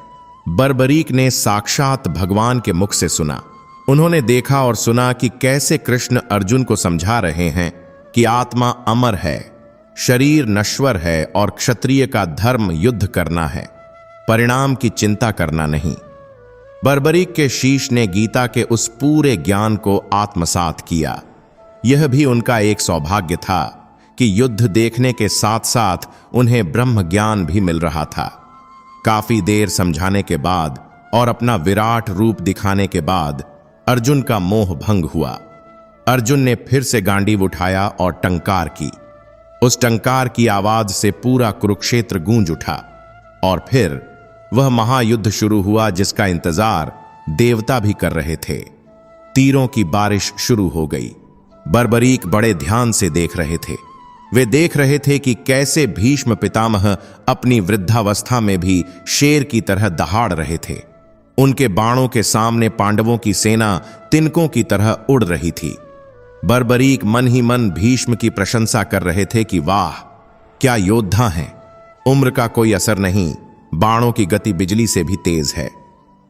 बर्बरीक ने साक्षात भगवान के मुख से सुना। उन्होंने देखा और सुना कि कैसे कृष्ण अर्जुन को समझा रहे हैं कि आत्मा अमर है, शरीर नश्वर है और क्षत्रिय का धर्म युद्ध करना है, परिणाम की चिंता करना नहीं। बर्बरीक के शीश ने गीता के उस पूरे ज्ञान को आत्मसात किया। यह भी उनका एक सौभाग्य था कि युद्ध देखने के साथ साथ उन्हें ब्रह्म ज्ञान भी मिल रहा था। काफी देर समझाने के बाद और अपना विराट रूप दिखाने के बाद अर्जुन का मोह भंग हुआ। अर्जुन ने फिर से गांडीव उठाया और टंकार की। उस टंकार की आवाज से पूरा कुरुक्षेत्र गूंज उठा और फिर वह महायुद्ध शुरू हुआ, जिसका इंतजार देवता भी कर रहे थे। तीरों की बारिश शुरू हो गई। बर्बरीक बड़े ध्यान से देख रहे थे। वे देख रहे थे कि कैसे भीष्म पितामह अपनी वृद्धावस्था में भी शेर की तरह दहाड़ रहे थे। उनके बाणों के सामने पांडवों की सेना तिनकों की तरह उड़ रही थी। बर्बरीक मन ही मन भीष्म की प्रशंसा कर रहे थे कि वाह, क्या योद्धा हैं। उम्र का कोई असर नहीं, बाणों की गति बिजली से भी तेज है।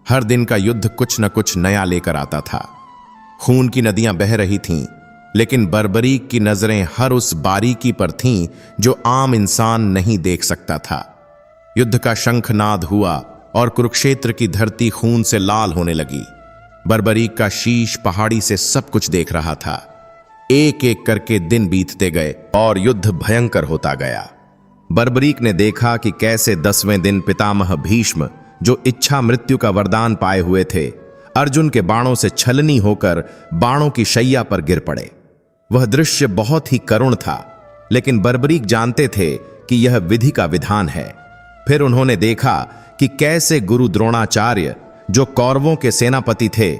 हर दिन का युद्ध कुछ न कुछ नया लेकर आता था। खून की नदियां बह रही थीं, लेकिन बर्बरीक की नजरें हर उस बारीकी पर थीं जो आम इंसान नहीं देख सकता था। युद्ध का शंखनाद हुआ और कुरुक्षेत्र की धरती खून से लाल होने लगी। बर्बरीक का शीश पहाड़ी से सब कुछ देख रहा था। एक एक करके दिन बीतते गए और युद्ध भयंकर होता गया। बर्बरीक ने देखा कि कैसे 10वें दिन पितामह भीष्म, जो इच्छा मृत्यु का वरदान पाए हुए थे, अर्जुन के बाणों से छलनी होकर बाणों की शैया पर गिर पड़े। वह दृश्य बहुत ही करुण था, लेकिन बर्बरीक जानते थे कि यह विधि का विधान है। फिर उन्होंने देखा कि कैसे गुरु द्रोणाचार्य, जो कौरवों के सेनापति थे,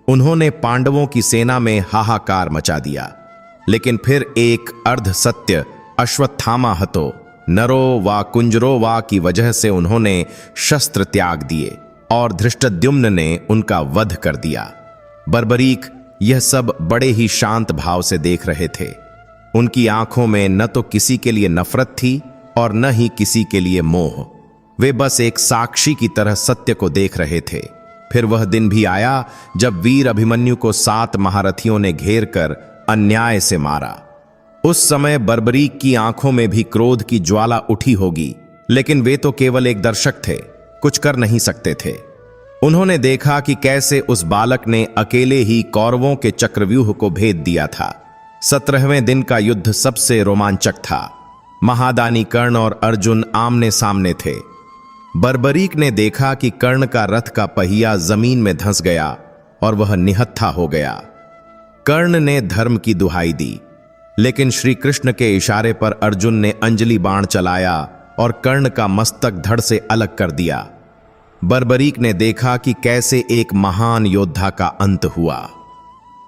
उन्होंने पांडवों की सेना में हाहाकार मचा दिया। लेकिन फिर एक अर्ध सत्य अश्वत्थामा हतो नरो वा कुंजरो वा की वजह से उन्होंने शस्त्र त्याग दिए और धृष्टद्युम्न ने उनका वध कर दिया। बर्बरीक यह सब बड़े ही शांत भाव से देख रहे थे। उनकी आंखों में न तो किसी के लिए नफरत थी और न ही किसी के लिए मोह। वे बस एक साक्षी की तरह सत्य को देख रहे थे। फिर वह दिन भी आया जब वीर अभिमन्यु को 7 महारथियों ने घेर कर अन्याय से मारा। उस समय बर्बरीक की आंखों में भी क्रोध की ज्वाला उठी होगी, लेकिन वे तो केवल एक दर्शक थे, कुछ कर नहीं सकते थे। उन्होंने देखा कि कैसे उस बालक ने अकेले ही कौरवों के चक्रव्यूह को भेद दिया था। 17वें दिन का युद्ध सबसे रोमांचक था। महादानी कर्ण और अर्जुन आमने सामने थे। बर्बरीक ने देखा कि कर्ण का रथ का पहिया जमीन में धंस गया और वह निहत्था हो गया। कर्ण ने धर्म की दुहाई दी, लेकिन श्री कृष्ण के इशारे पर अर्जुन ने अंजलि बाण चलाया और कर्ण का मस्तक धड़ से अलग कर दिया। बर्बरीक ने देखा कि कैसे एक महान योद्धा का अंत हुआ।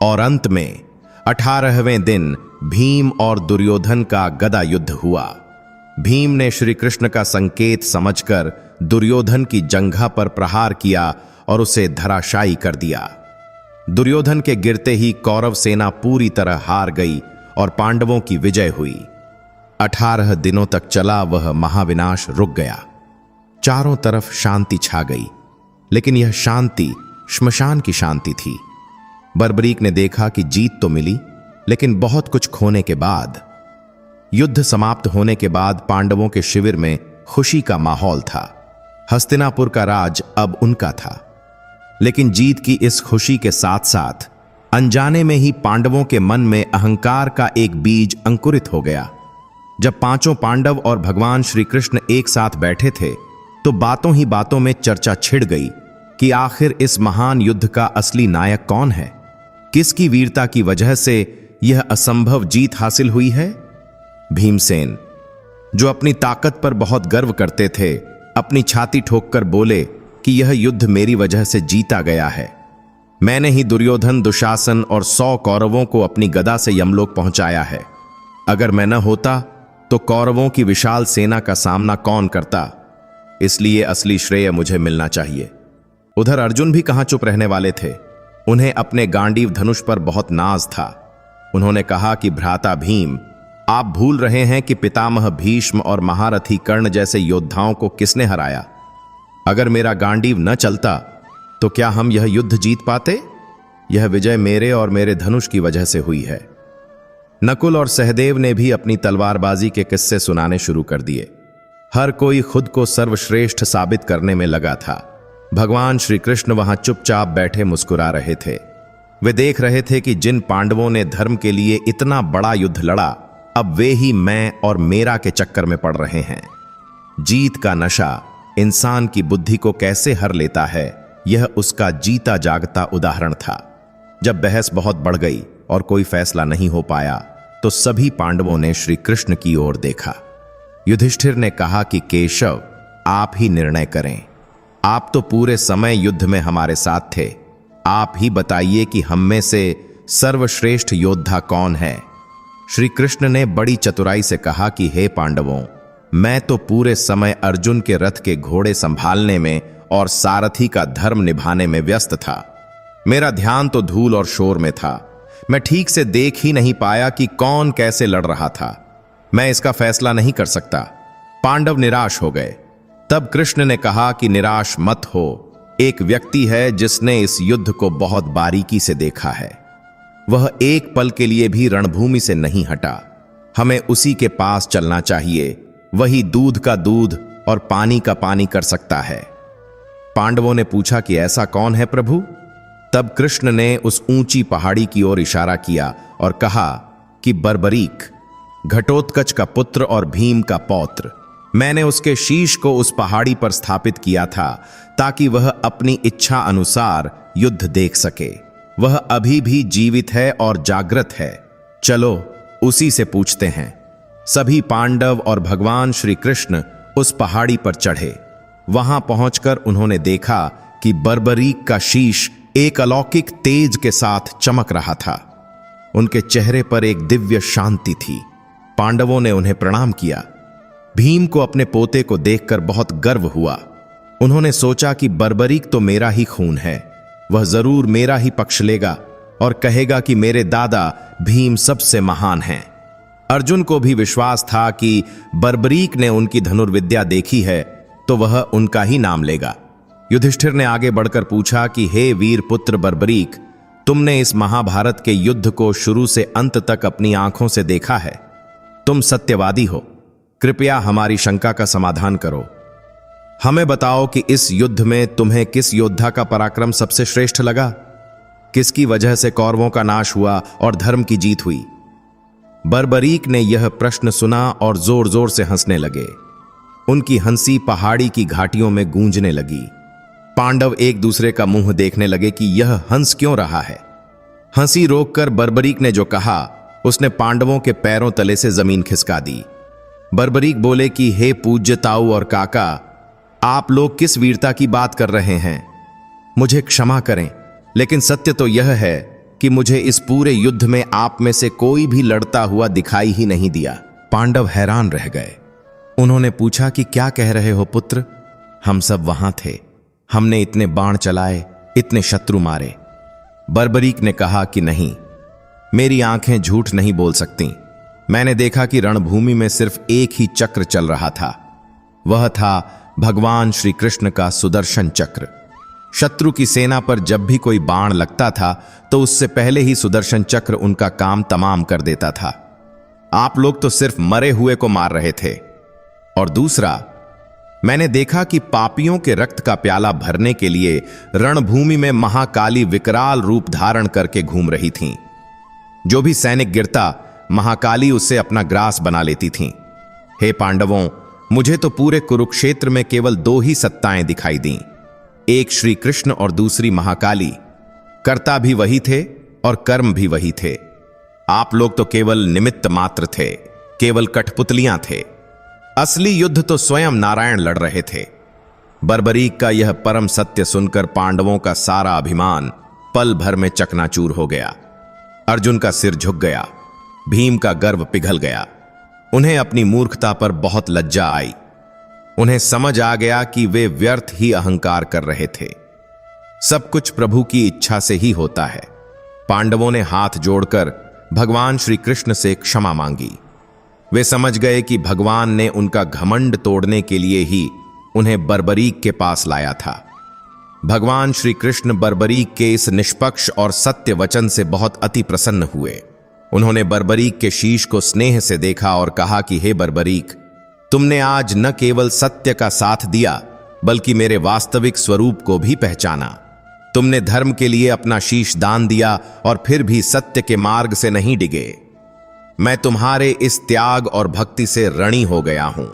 और अंत में 18वें दिन भीम और दुर्योधन का गदा युद्ध हुआ। भीम ने श्री कृष्ण का संकेत समझकर दुर्योधन की जंघा पर प्रहार किया और उसे धराशायी कर दिया। दुर्योधन के गिरते ही कौरव सेना पूरी तरह हार गई और पांडवों की विजय हुई। 18 दिनों तक चला वह महाविनाश रुक गया। चारों तरफ शांति छा गई, लेकिन यह शांति श्मशान की शांति थी। बर्बरीक ने देखा कि जीत तो मिली, लेकिन बहुत कुछ खोने के बाद। युद्ध समाप्त होने के बाद पांडवों के शिविर में खुशी का माहौल था। हस्तिनापुर का राज अब उनका था। लेकिन जीत की इस खुशी के साथ साथ अनजाने में ही पांडवों के मन में अहंकार का एक बीज अंकुरित हो गया। जब पांचों पांडव और भगवान श्री कृष्ण एक साथ बैठे थे, तो बातों ही बातों में चर्चा छिड़ गई कि आखिर इस महान युद्ध का असली नायक कौन है। किसकी वीरता की वजह से यह असंभव जीत हासिल हुई है? भीमसेन, जो अपनी ताकत पर बहुत गर्व करते थे, अपनी छाती ठोककर बोले कि यह युद्ध मेरी वजह से जीता गया है। मैंने ही दुर्योधन, दुशासन और 100 कौरवों को अपनी गदा से यमलोक पहुंचाया है। अगर मैं न होता तो कौरवों की विशाल सेना का सामना कौन करता? इसलिए असली श्रेय मुझे मिलना चाहिए। उधर अर्जुन भी कहां चुप रहने वाले थे। उन्हें अपने गांडीव धनुष पर बहुत नाज था। उन्होंने कहा कि भ्राता भीम, आप भूल रहे हैं कि पितामह भीष्म और महारथी कर्ण जैसे योद्धाओं को किसने हराया। अगर मेरा गांडीव न चलता तो क्या हम यह युद्ध जीत पाते? यह विजय मेरे और मेरे धनुष की वजह से हुई है। नकुल और सहदेव ने भी अपनी तलवारबाजी के किस्से सुनाने शुरू कर दिए। हर कोई खुद को सर्वश्रेष्ठ साबित करने में लगा था। भगवान श्री कृष्ण वहां चुपचाप बैठे मुस्कुरा रहे थे। वे देख रहे थे कि जिन पांडवों ने धर्म के लिए इतना बड़ा युद्ध लड़ा, अब वे ही मैं और मेरा के चक्कर में पड़ रहे हैं। जीत का नशा इंसान की बुद्धि को कैसे हर लेता है, यह उसका जीता जागता उदाहरण था। जब बहस बहुत बढ़ गई और कोई फैसला नहीं हो पाया, तो सभी पांडवों ने श्री कृष्ण की ओर देखा। युधिष्ठिर ने कहा कि केशव, आप ही निर्णय करें। आप तो पूरे समय युद्ध में हमारे साथ थे। आप ही बताइए कि हम में से सर्वश्रेष्ठ योद्धा कौन है। श्री कृष्ण ने बड़ी चतुराई से कहा कि हे पांडवों, मैं तो पूरे समय अर्जुन के रथ के घोड़े संभालने में और सारथी का धर्म निभाने में व्यस्त था। मेरा ध्यान तो धूल और शोर में था। मैं ठीक से देख ही नहीं पाया कि कौन कैसे लड़ रहा था। मैं इसका फैसला नहीं कर सकता। पांडव निराश हो गए। तब कृष्ण ने कहा कि निराश मत हो। एक व्यक्ति है जिसने इस युद्ध को बहुत बारीकी से देखा है। वह एक पल के लिए भी रणभूमि से नहीं हटा। हमें उसी के पास चलना चाहिए। वही दूध का दूध और पानी का पानी कर सकता है। पांडवों ने पूछा कि ऐसा कौन है प्रभु? तब कृष्ण ने उस ऊंची पहाड़ी की ओर इशारा किया और कहा कि बर्बरीक, घटोत्कच का पुत्र और भीम का पौत्र। मैंने उसके शीश को उस पहाड़ी पर स्थापित किया था ताकि वह अपनी इच्छा अनुसार युद्ध देख सके। वह अभी भी जीवित है और जागृत है। चलो उसी से पूछते हैं। सभी पांडव और भगवान श्री कृष्ण उस पहाड़ी पर चढ़े। वहां पहुंचकर उन्होंने देखा कि बर्बरीक का शीश एक अलौकिक तेज के साथ चमक रहा था। उनके चेहरे पर एक दिव्य शांति थी। पांडवों ने उन्हें प्रणाम किया। भीम को अपने पोते को देखकर बहुत गर्व हुआ। उन्होंने सोचा कि बर्बरीक तो मेरा ही खून है। वह जरूर मेरा ही पक्ष लेगा और कहेगा कि मेरे दादा भीम सबसे महान हैं। अर्जुन को भी विश्वास था कि बर्बरीक ने उनकी धनुर्विद्या देखी है तो वह उनका ही नाम लेगा। युधिष्ठिर ने आगे बढ़कर पूछा कि हे वीर पुत्र बर्बरीक, तुमने इस महाभारत के युद्ध को शुरू से अंत तक अपनी आंखों से देखा है। तुम सत्यवादी हो। कृपया हमारी शंका का समाधान करो। हमें बताओ कि इस युद्ध में तुम्हें किस योद्धा का पराक्रम सबसे श्रेष्ठ लगा? किसकी वजह से कौरवों का नाश हुआ और धर्म की जीत हुई? बर्बरीक ने यह प्रश्न सुना और जोर जोर से हंसने लगे। उनकी हंसी पहाड़ी की घाटियों में गूंजने लगी। पांडव एक दूसरे का मुंह देखने लगे कि यह हंस क्यों रहा है। हंसी रोककर बर्बरीक ने जो कहा, उसने पांडवों के पैरों तले से जमीन खिसका दी। बर्बरीक बोले कि हे पूज्य ताऊ और काका, आप लोग किस वीरता की बात कर रहे हैं? मुझे क्षमा करें, लेकिन सत्य तो यह है कि मुझे इस पूरे युद्ध में आप में से कोई भी लड़ता हुआ दिखाई ही नहीं दिया। पांडव हैरान रह गए। उन्होंने पूछा कि क्या कह रहे हो पुत्र? हम सब वहां थे। हमने इतने बाण चलाए, इतने शत्रु मारे। बर्बरीक ने कहा कि नहीं, मेरी आंखें झूठ नहीं बोल सकती। मैंने देखा कि रणभूमि में सिर्फ एक ही चक्र चल रहा था। वह था भगवान श्री कृष्ण का सुदर्शन चक्र। शत्रु की सेना पर जब भी कोई बाण लगता था तो उससे पहले ही सुदर्शन चक्र उनका काम तमाम कर देता था। आप लोग तो सिर्फ मरे हुए को मार रहे थे। और दूसरा, मैंने देखा कि पापियों के रक्त का प्याला भरने के लिए रणभूमि में महाकाली विकराल रूप धारण करके घूम रही थीं। जो भी सैनिक गिरता, महाकाली उससे अपना ग्रास बना लेती थीं। हे पांडवों, मुझे तो पूरे कुरुक्षेत्र में केवल दो ही सत्ताएं दिखाई दीं, एक श्री कृष्ण और दूसरी महाकाली। कर्ता भी वही थे और कर्म भी वही थे। आप लोग तो केवल निमित्त मात्र थे, केवल कठपुतलियां थे। असली युद्ध तो स्वयं नारायण लड़ रहे थे। बर्बरीक का यह परम सत्य सुनकर पांडवों का सारा अभिमान पल भर में चकनाचूर हो गया। अर्जुन का सिर झुक गया, भीम का गर्व पिघल गया। उन्हें अपनी मूर्खता पर बहुत लज्जा आई। उन्हें समझ आ गया कि वे व्यर्थ ही अहंकार कर रहे थे। सब कुछ प्रभु की इच्छा से ही होता है। पांडवों ने हाथ जोड़कर भगवान श्री कृष्ण से क्षमा मांगी। वे समझ गए कि भगवान ने उनका घमंड तोड़ने के लिए ही उन्हें बर्बरीक के पास लाया था। भगवान श्री कृष्ण बर्बरीक के इस निष्पक्ष और सत्य वचन से बहुत अति प्रसन्न हुए। उन्होंने बर्बरीक के शीश को स्नेह से देखा और कहा कि हे बर्बरीक, तुमने आज न केवल सत्य का साथ दिया, बल्कि मेरे वास्तविक स्वरूप को भी पहचाना। तुमने धर्म के लिए अपना शीश दान दिया और फिर भी सत्य के मार्ग से नहीं डिगे। मैं तुम्हारे इस त्याग और भक्ति से ऋणी हो गया हूं।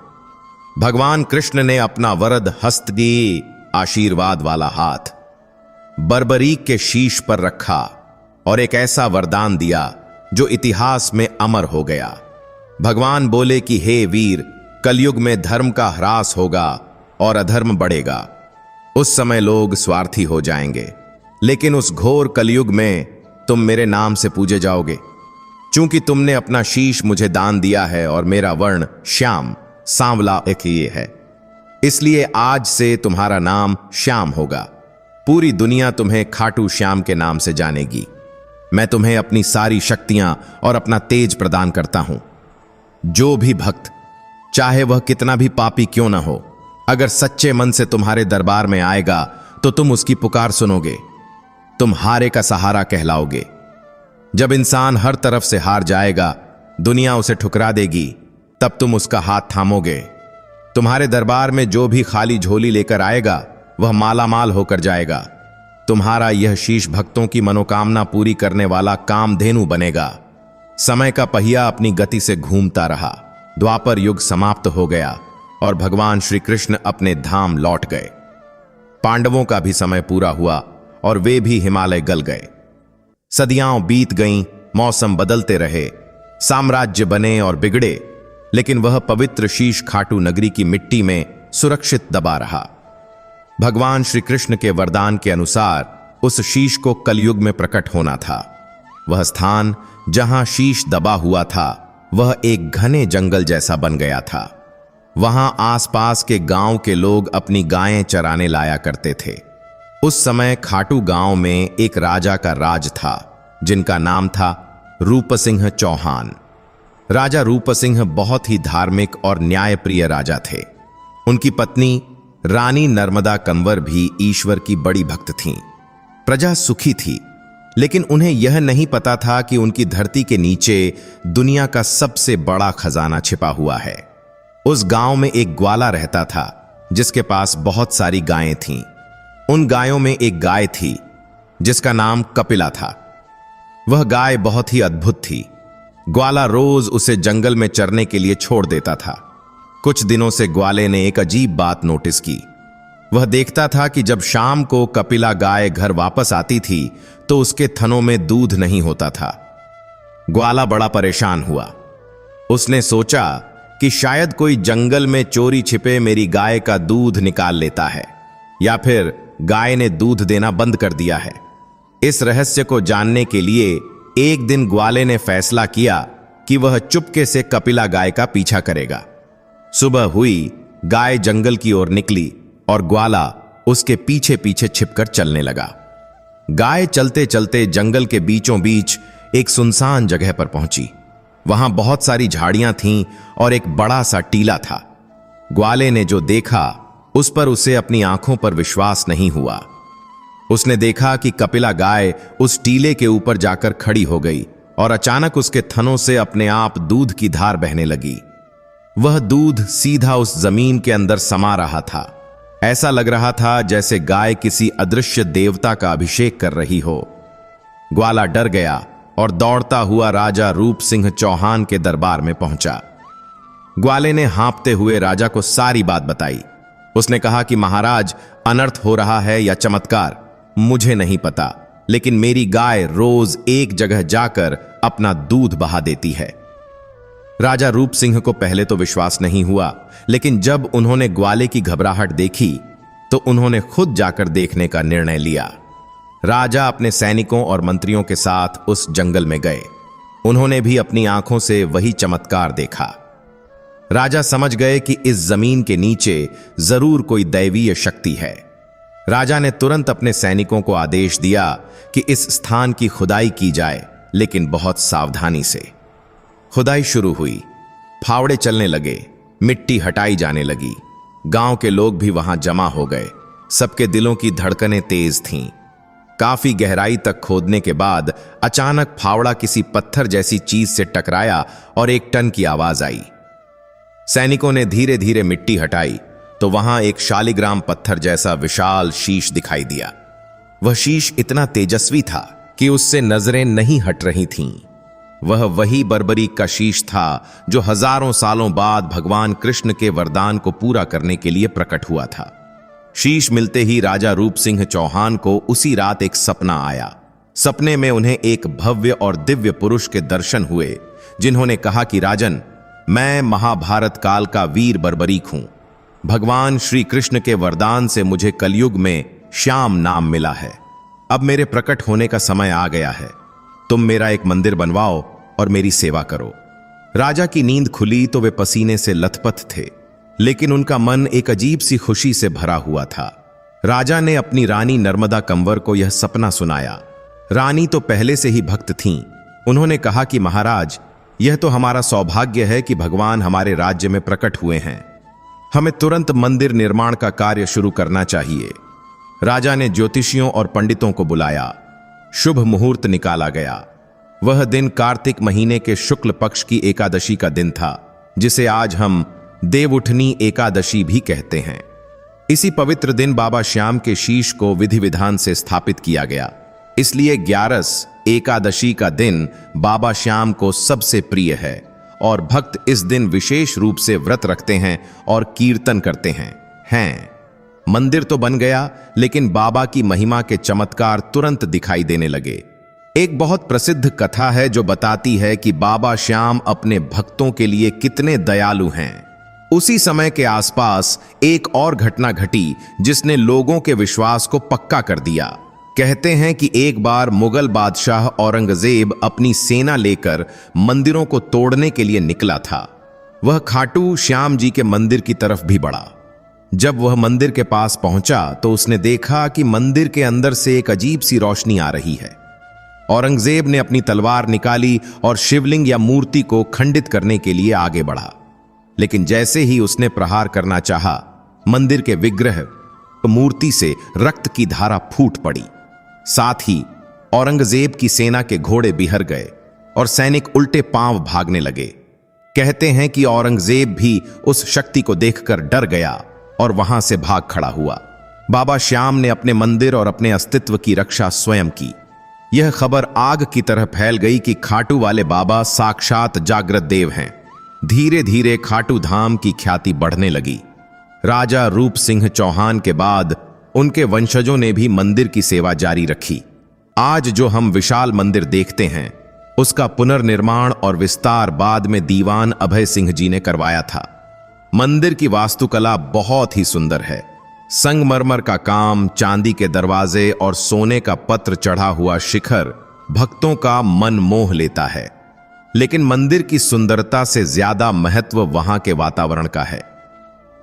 भगवान कृष्ण ने अपना वरद हस्त दी आशीर्वाद वाला हाथ बर्बरीक के शीश पर रखा और एक ऐसा वरदान दिया जो इतिहास में अमर हो गया। भगवान बोले कि हे वीर, कलयुग में धर्म का ह्रास होगा और अधर्म बढ़ेगा। उस समय लोग स्वार्थी हो जाएंगे, लेकिन उस घोर कलयुग में तुम मेरे नाम से पूजे जाओगे। चूंकि तुमने अपना शीश मुझे दान दिया है और मेरा वर्ण श्याम सांवला एक ही है, इसलिए आज से तुम्हारा नाम श्याम होगा। पूरी दुनिया तुम्हें खाटू श्याम के नाम से जानेगी। मैं तुम्हें अपनी सारी शक्तियां और अपना तेज प्रदान करता हूं। जो भी भक्त, चाहे वह कितना भी पापी क्यों न हो, अगर सच्चे मन से तुम्हारे दरबार में आएगा तो तुम उसकी पुकार सुनोगे। तुम हारे का सहारा कहलाओगे। जब इंसान हर तरफ से हार जाएगा, दुनिया उसे ठुकरा देगी, तब तुम उसका हाथ थामोगे। तुम्हारे दरबार में जो भी खाली झोली लेकर आएगा, वह मालामाल होकर जाएगा। तुम्हारा यह शीश भक्तों की मनोकामना पूरी करने वाला कामधेनु बनेगा। समय का पहिया अपनी गति से घूमता रहा। द्वापर युग समाप्त हो गया और भगवान श्री कृष्ण अपने धाम लौट गए। पांडवों का भी समय पूरा हुआ और वे भी हिमालय गल गए। सदियां बीत गईं, मौसम बदलते रहे, साम्राज्य बने और बिगड़े, लेकिन वह पवित्र शीश खाटू नगरी की मिट्टी में सुरक्षित दबा रहा। भगवान श्री कृष्ण के वरदान के अनुसार उस शीश को कलयुग में प्रकट होना था। वह स्थान जहां शीश दबा हुआ था, वह एक घने जंगल जैसा बन गया था। वहां आसपास के गांव के लोग अपनी गायें चराने लाया करते थे। उस समय खाटू गांव में एक राजा का राज था, जिनका नाम था रूपसिंह चौहान। राजा रूपसिंह बहुत ही धार्मिक और न्यायप्रिय राजा थे। उनकी पत्नी रानी नर्मदा कंवर भी ईश्वर की बड़ी भक्त थीं। प्रजा सुखी थी, लेकिन उन्हें यह नहीं पता था कि उनकी धरती के नीचे दुनिया का सबसे बड़ा खजाना छिपा हुआ है। उस गांव में एक ग्वाला रहता था जिसके पास बहुत सारी गायें थीं। उन गायों में एक गाय थी जिसका नाम कपिला था। वह गाय बहुत ही अद्भुत थी। ग्वाला रोज उसे जंगल में चरने के लिए छोड़ देता था। कुछ दिनों से ग्वाले ने एक अजीब बात नोटिस की। वह देखता था कि जब शाम को कपिला गाय घर वापस आती थी तो उसके थनों में दूध नहीं होता था। ग्वाला बड़ा परेशान हुआ। उसने सोचा कि शायद कोई जंगल में चोरी छिपे मेरी गाय का दूध निकाल लेता है, या फिर गाय ने दूध देना बंद कर दिया है। इस रहस्य को जानने के लिए एक दिन ग्वाले ने फैसला किया कि वह चुपके से कपिला गाय का पीछा करेगा। सुबह हुई, गाय जंगल की ओर निकली और ग्वाला उसके पीछे पीछे छिपकर चलने लगा। गाय चलते चलते जंगल के बीचों बीच एक सुनसान जगह पर पहुंची। वहां बहुत सारी झाड़ियां थीं और एक बड़ा सा टीला था। ग्वाले ने जो देखा उस पर उसे अपनी आंखों पर विश्वास नहीं हुआ। उसने देखा कि कपिला गाय उस टीले के ऊपर जाकर खड़ी हो गई और अचानक उसके थनों से अपने आप दूध की धार बहने लगी। वह दूध सीधा उस जमीन के अंदर समा रहा था। ऐसा लग रहा था जैसे गाय किसी अदृश्य देवता का अभिषेक कर रही हो। ग्वाला डर गया और दौड़ता हुआ राजा रूप सिंह चौहान के दरबार में पहुंचा। ग्वाले ने हाँफते हुए राजा को सारी बात बताई। उसने कहा कि महाराज, अनर्थ हो रहा है या चमत्कार मुझे नहीं पता, लेकिन मेरी गाय रोज एक जगह जाकर अपना दूध बहा देती है। राजा रूप सिंह को पहले तो विश्वास नहीं हुआ, लेकिन जब उन्होंने ग्वाले की घबराहट देखी तो उन्होंने खुद जाकर देखने का निर्णय लिया। राजा अपने सैनिकों और मंत्रियों के साथ उस जंगल में गए। उन्होंने भी अपनी आंखों से वही चमत्कार देखा। राजा समझ गए कि इस जमीन के नीचे जरूर कोई दैवीय शक्ति है। राजा ने तुरंत अपने सैनिकों को आदेश दिया कि इस स्थान की खुदाई की जाए, लेकिन बहुत सावधानी से। खुदाई शुरू हुई। फावड़े चलने लगे, मिट्टी हटाई जाने लगी। गांव के लोग भी वहां जमा हो गए। सबके दिलों की धड़कनें तेज थीं। काफी गहराई तक खोदने के बाद अचानक फावड़ा किसी पत्थर जैसी चीज से टकराया और एक टन की आवाज आई। सैनिकों ने धीरे धीरे मिट्टी हटाई तो वहां एक शालिग्राम पत्थर जैसा विशाल शीश दिखाई दिया। वह शीश इतना तेजस्वी था कि उससे नजरें नहीं हट रही थीं। वह वही बर्बरीक का शीश था जो हजारों सालों बाद भगवान कृष्ण के वरदान को पूरा करने के लिए प्रकट हुआ था। शीश मिलते ही राजा रूप सिंह चौहान को उसी रात एक सपना आया। सपने में उन्हें एक भव्य और दिव्य पुरुष के दर्शन हुए, जिन्होंने कहा कि राजन, मैं महाभारत काल का वीर बर्बरीक हूं। भगवान श्री कृष्ण के वरदान से मुझे कलयुग में श्याम नाम मिला है। अब मेरे प्रकट होने का समय आ गया है। तुम मेरा एक मंदिर बनवाओ और मेरी सेवा करो। राजा की नींद खुली तो वे पसीने से लथपथ थे, लेकिन उनका मन एक अजीब सी खुशी से भरा हुआ था। राजा ने अपनी रानी नर्मदा कंवर को यह सपना सुनाया। रानी तो पहले से ही भक्त थीं। उन्होंने कहा कि महाराज, यह तो हमारा सौभाग्य है कि भगवान हमारे राज्य में प्रकट हुए हैं। हमें तुरंत मंदिर निर्माण का कार्य शुरू करना चाहिए। राजा ने ज्योतिषियों और पंडितों को बुलाया। शुभ मुहूर्त निकाला गया। वह दिन कार्तिक महीने के शुक्ल पक्ष की एकादशी का दिन था, जिसे आज हम देवउठनी एकादशी भी कहते हैं। इसी पवित्र दिन बाबा श्याम के शीश को विधि विधान से स्थापित किया गया। इसलिए 11 एकादशी का दिन बाबा श्याम को सबसे प्रिय है और भक्त इस दिन विशेष रूप से व्रत रखते हैं और कीर्तन करते हैं। मंदिर तो बन गया, लेकिन बाबा की महिमा के चमत्कार तुरंत दिखाई देने लगे। एक बहुत प्रसिद्ध कथा है जो बताती है कि बाबा श्याम अपने भक्तों के लिए कितने दयालु हैं। उसी समय के आसपास एक और घटना घटी जिसने लोगों के विश्वास को पक्का कर दिया। कहते हैं कि एक बार मुगल बादशाह औरंगजेब अपनी सेना लेकर मंदिरों को तोड़ने के लिए निकला था। वह खाटू श्याम जी के मंदिर की तरफ भी बढ़ा। जब वह मंदिर के पास पहुंचा तो उसने देखा कि मंदिर के अंदर से एक अजीब सी रोशनी आ रही है। औरंगजेब ने अपनी तलवार निकाली और शिवलिंग या मूर्ति को खंडित करने के लिए आगे बढ़ा, लेकिन जैसे ही उसने प्रहार करना चाहा, मंदिर के विग्रह मूर्ति से रक्त की धारा फूट पड़ी। साथ ही औरंगजेब की सेना के घोड़े बिहर गए और सैनिक उल्टे पांव भागने लगे। कहते हैं कि औरंगजेब भी उस शक्ति को देखकर डर गया और वहां से भाग खड़ा हुआ। बाबा श्याम ने अपने मंदिर और अपने अस्तित्व की रक्षा स्वयं की। यह खबर आग की तरह फैल गई कि खाटू वाले बाबा साक्षात जागृत देव हैं। धीरे धीरे खाटू धाम की ख्याति बढ़ने लगी। राजा रूप सिंह चौहान के बाद उनके वंशजों ने भी मंदिर की सेवा जारी रखी। आज जो हम विशाल मंदिर देखते हैं, उसका पुनर्निर्माण और विस्तार बाद में दीवान अभय सिंह जी ने करवाया था। मंदिर की वास्तुकला बहुत ही सुंदर है। संगमरमर का काम, चांदी के दरवाजे और सोने का पत्र चढ़ा हुआ शिखर भक्तों का मन मोह लेता है। लेकिन मंदिर की सुंदरता से ज्यादा महत्व वहां के वातावरण का है।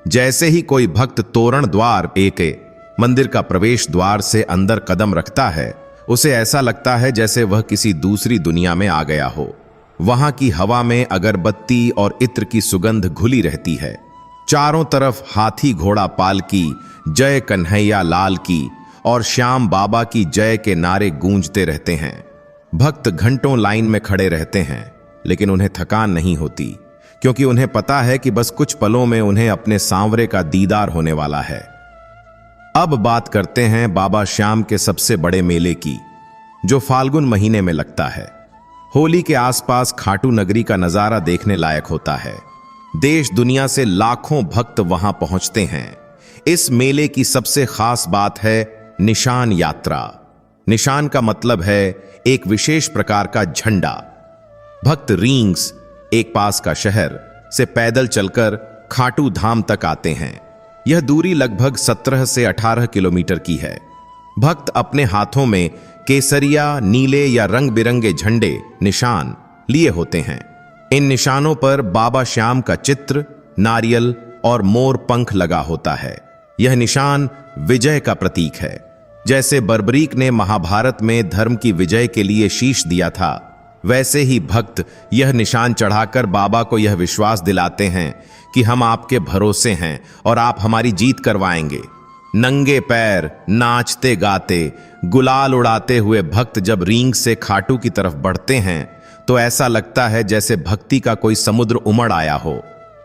जैसे ही कोई भक्त तोरण द्वार के मंदिर का प्रवेश द्वार से अंदर कदम रखता है, उसे ऐसा लगता है जैसे वह किसी दूसरी दुनिया में आ गया हो। वहां की हवा में अगरबत्ती और इत्र की सुगंध घुली रहती है। चारों तरफ हाथी घोड़ा पालकी, जय कन्हैया लाल की और श्याम बाबा की जय के नारे गूंजते रहते हैं। भक्त घंटों लाइन में खड़े रहते हैं, लेकिन उन्हें थकान नहीं होती, क्योंकि उन्हें पता है कि बस कुछ पलों में उन्हें अपने सांवरे का दीदार होने वाला है। अब बात करते हैं बाबा श्याम के सबसे बड़े मेले की, जो फाल्गुन महीने में लगता है। होली के आसपास खाटू नगरी का नजारा देखने लायक होता है। देश दुनिया से लाखों भक्त वहां पहुंचते हैं। इस मेले की सबसे खास बात है निशान यात्रा। निशान का मतलब है एक विशेष प्रकार का झंडा। भक्त रींग्स, एक पास का शहर, से पैदल चलकर खाटू धाम तक आते हैं। यह दूरी लगभग 17 से 18 किलोमीटर की है। भक्त अपने हाथों में केसरिया, नीले या रंग बिरंगे झंडे निशान लिए होते हैं। इन निशानों पर बाबा श्याम का चित्र, नारियल और मोर पंख लगा होता है। यह निशान विजय का प्रतीक है। जैसे बर्बरीक ने महाभारत में धर्म की विजय के लिए शीश दिया था, वैसे ही भक्त यह निशान चढ़ाकर बाबा को यह विश्वास दिलाते हैं कि हम आपके भरोसे हैं और आप हमारी जीत करवाएंगे। नंगे पैर, नाचते गाते, गुलाल उड़ाते हुए भक्त जब रींग से खाटू की तरफ बढ़ते हैं, तो ऐसा लगता है जैसे भक्ति का कोई समुद्र उमड़ आया हो।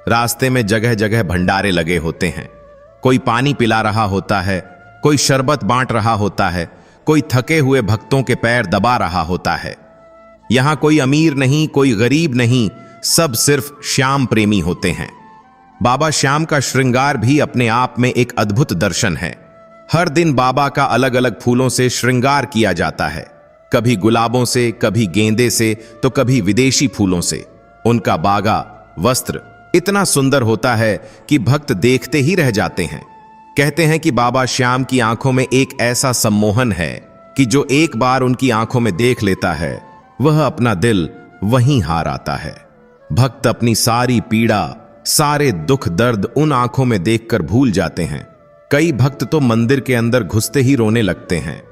रास्ते में जगह जगह भंडारे लगे होते हैं। कोई पानी पिला रहा होता है, कोई शरबत बांट रहा होता है, कोई थके हुए भक्तों के पैर दबा रहा होता है। यहां कोई अमीर नहीं, कोई गरीब नहीं, सब सिर्फ श्याम प्रेमी होते हैं। बाबा श्याम का श्रृंगार भी अपने आप में एक अद्भुत दर्शन है। हर दिन बाबा का अलग अलग फूलों से श्रृंगार किया जाता है। कभी गुलाबों से, कभी गेंदे से, तो कभी विदेशी फूलों से। उनका बागा, वस्त्र इतना सुंदर होता है कि भक्त देखते ही रह जाते हैं। कहते हैं कि बाबा श्याम की आंखों में एक ऐसा सम्मोहन है कि जो एक बार उनकी आंखों में देख लेता है, वह अपना दिल वहीं हार आता है। भक्त अपनी सारी पीड़ा, सारे दुख दर्द उन आंखों में देखकर भूल जाते हैं। कई भक्त तो मंदिर के अंदर घुसते ही रोने लगते हैं।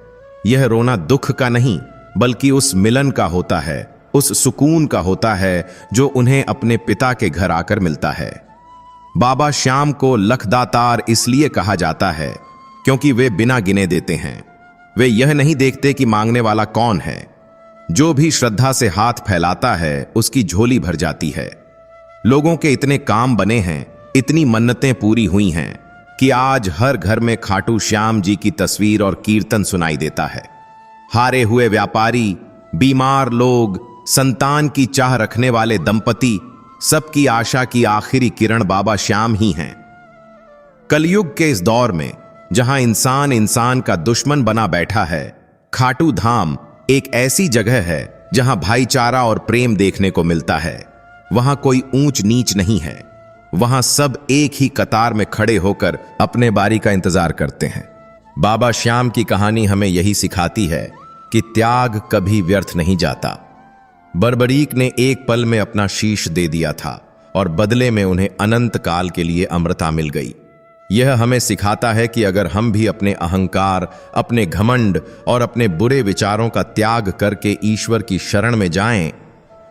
यह रोना दुख का नहीं, बल्कि उस मिलन का होता है, उस सुकून का होता है जो उन्हें अपने पिता के घर आकर मिलता है। बाबा श्याम को लखदातार इसलिए कहा जाता है क्योंकि वे बिना गिने देते हैं। वे यह नहीं देखते कि मांगने वाला कौन है। जो भी श्रद्धा से हाथ फैलाता है, उसकी झोली भर जाती है। लोगों के इतने काम बने हैं, इतनी मन्नतें पूरी हुई हैं कि आज हर घर में खाटू श्याम जी की तस्वीर और कीर्तन सुनाई देता है। हारे हुए व्यापारी, बीमार लोग, संतान की चाह रखने वाले दंपति, सबकी आशा की आखिरी किरण बाबा श्याम ही हैं। कलयुग के इस दौर में जहां इंसान इंसान का दुश्मन बना बैठा है, खाटू धाम एक ऐसी जगह है जहां भाईचारा और प्रेम देखने को मिलता है। वहां कोई ऊंच नीच नहीं है। वहां सब एक ही कतार में खड़े होकर अपने बारी का इंतजार करते हैं। बाबा श्याम की कहानी हमें यही सिखाती है कि त्याग कभी व्यर्थ नहीं जाता। बर्बरीक ने एक पल में अपना शीश दे दिया था और बदले में उन्हें अनंत काल के लिए अमरता मिल गई। यह हमें सिखाता है कि अगर हम भी अपने अहंकार, अपने घमंड और अपने बुरे विचारों का त्याग करके ईश्वर की शरण में जाएं,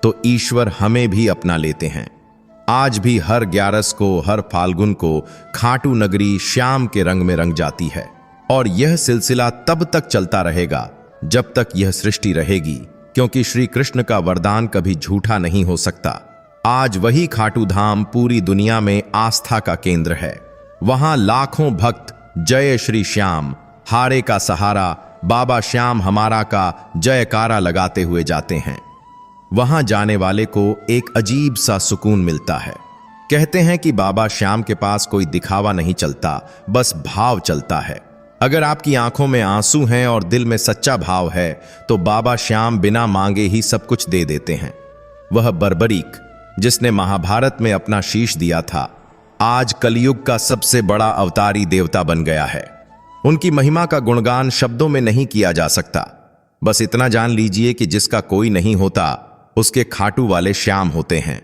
तो ईश्वर हमें भी अपना लेते हैं। आज भी हर 11 को, हर फाल्गुन को खाटू नगरी श्याम के रंग में रंग जाती है। और यह सिलसिला तब तक चलता रहेगा जब तक यह सृष्टि रहेगी, क्योंकि श्री कृष्ण का वरदान कभी झूठा नहीं हो सकता। आज वही खाटू धाम पूरी दुनिया में आस्था का केंद्र है। वहां लाखों भक्त जय श्री श्याम, हारे का सहारा, बाबा श्याम हमारा का जयकारा लगाते हुए जाते हैं। वहां जाने वाले को एक अजीब सा सुकून मिलता है। कहते हैं कि बाबा श्याम के पास कोई दिखावा नहीं चलता, बस भाव चलता है। अगर आपकी आंखों में आंसू हैं और दिल में सच्चा भाव है तो बाबा श्याम बिना मांगे ही सब कुछ दे देते हैं। वह बर्बरीक जिसने महाभारत में अपना शीश दिया था, आज कलयुग का सबसे बड़ा अवतारी देवता बन गया है। उनकी महिमा का गुणगान शब्दों में नहीं किया जा सकता। बस इतना जान लीजिए कि जिसका कोई नहीं होता, उसके खाटू वाले श्याम होते हैं।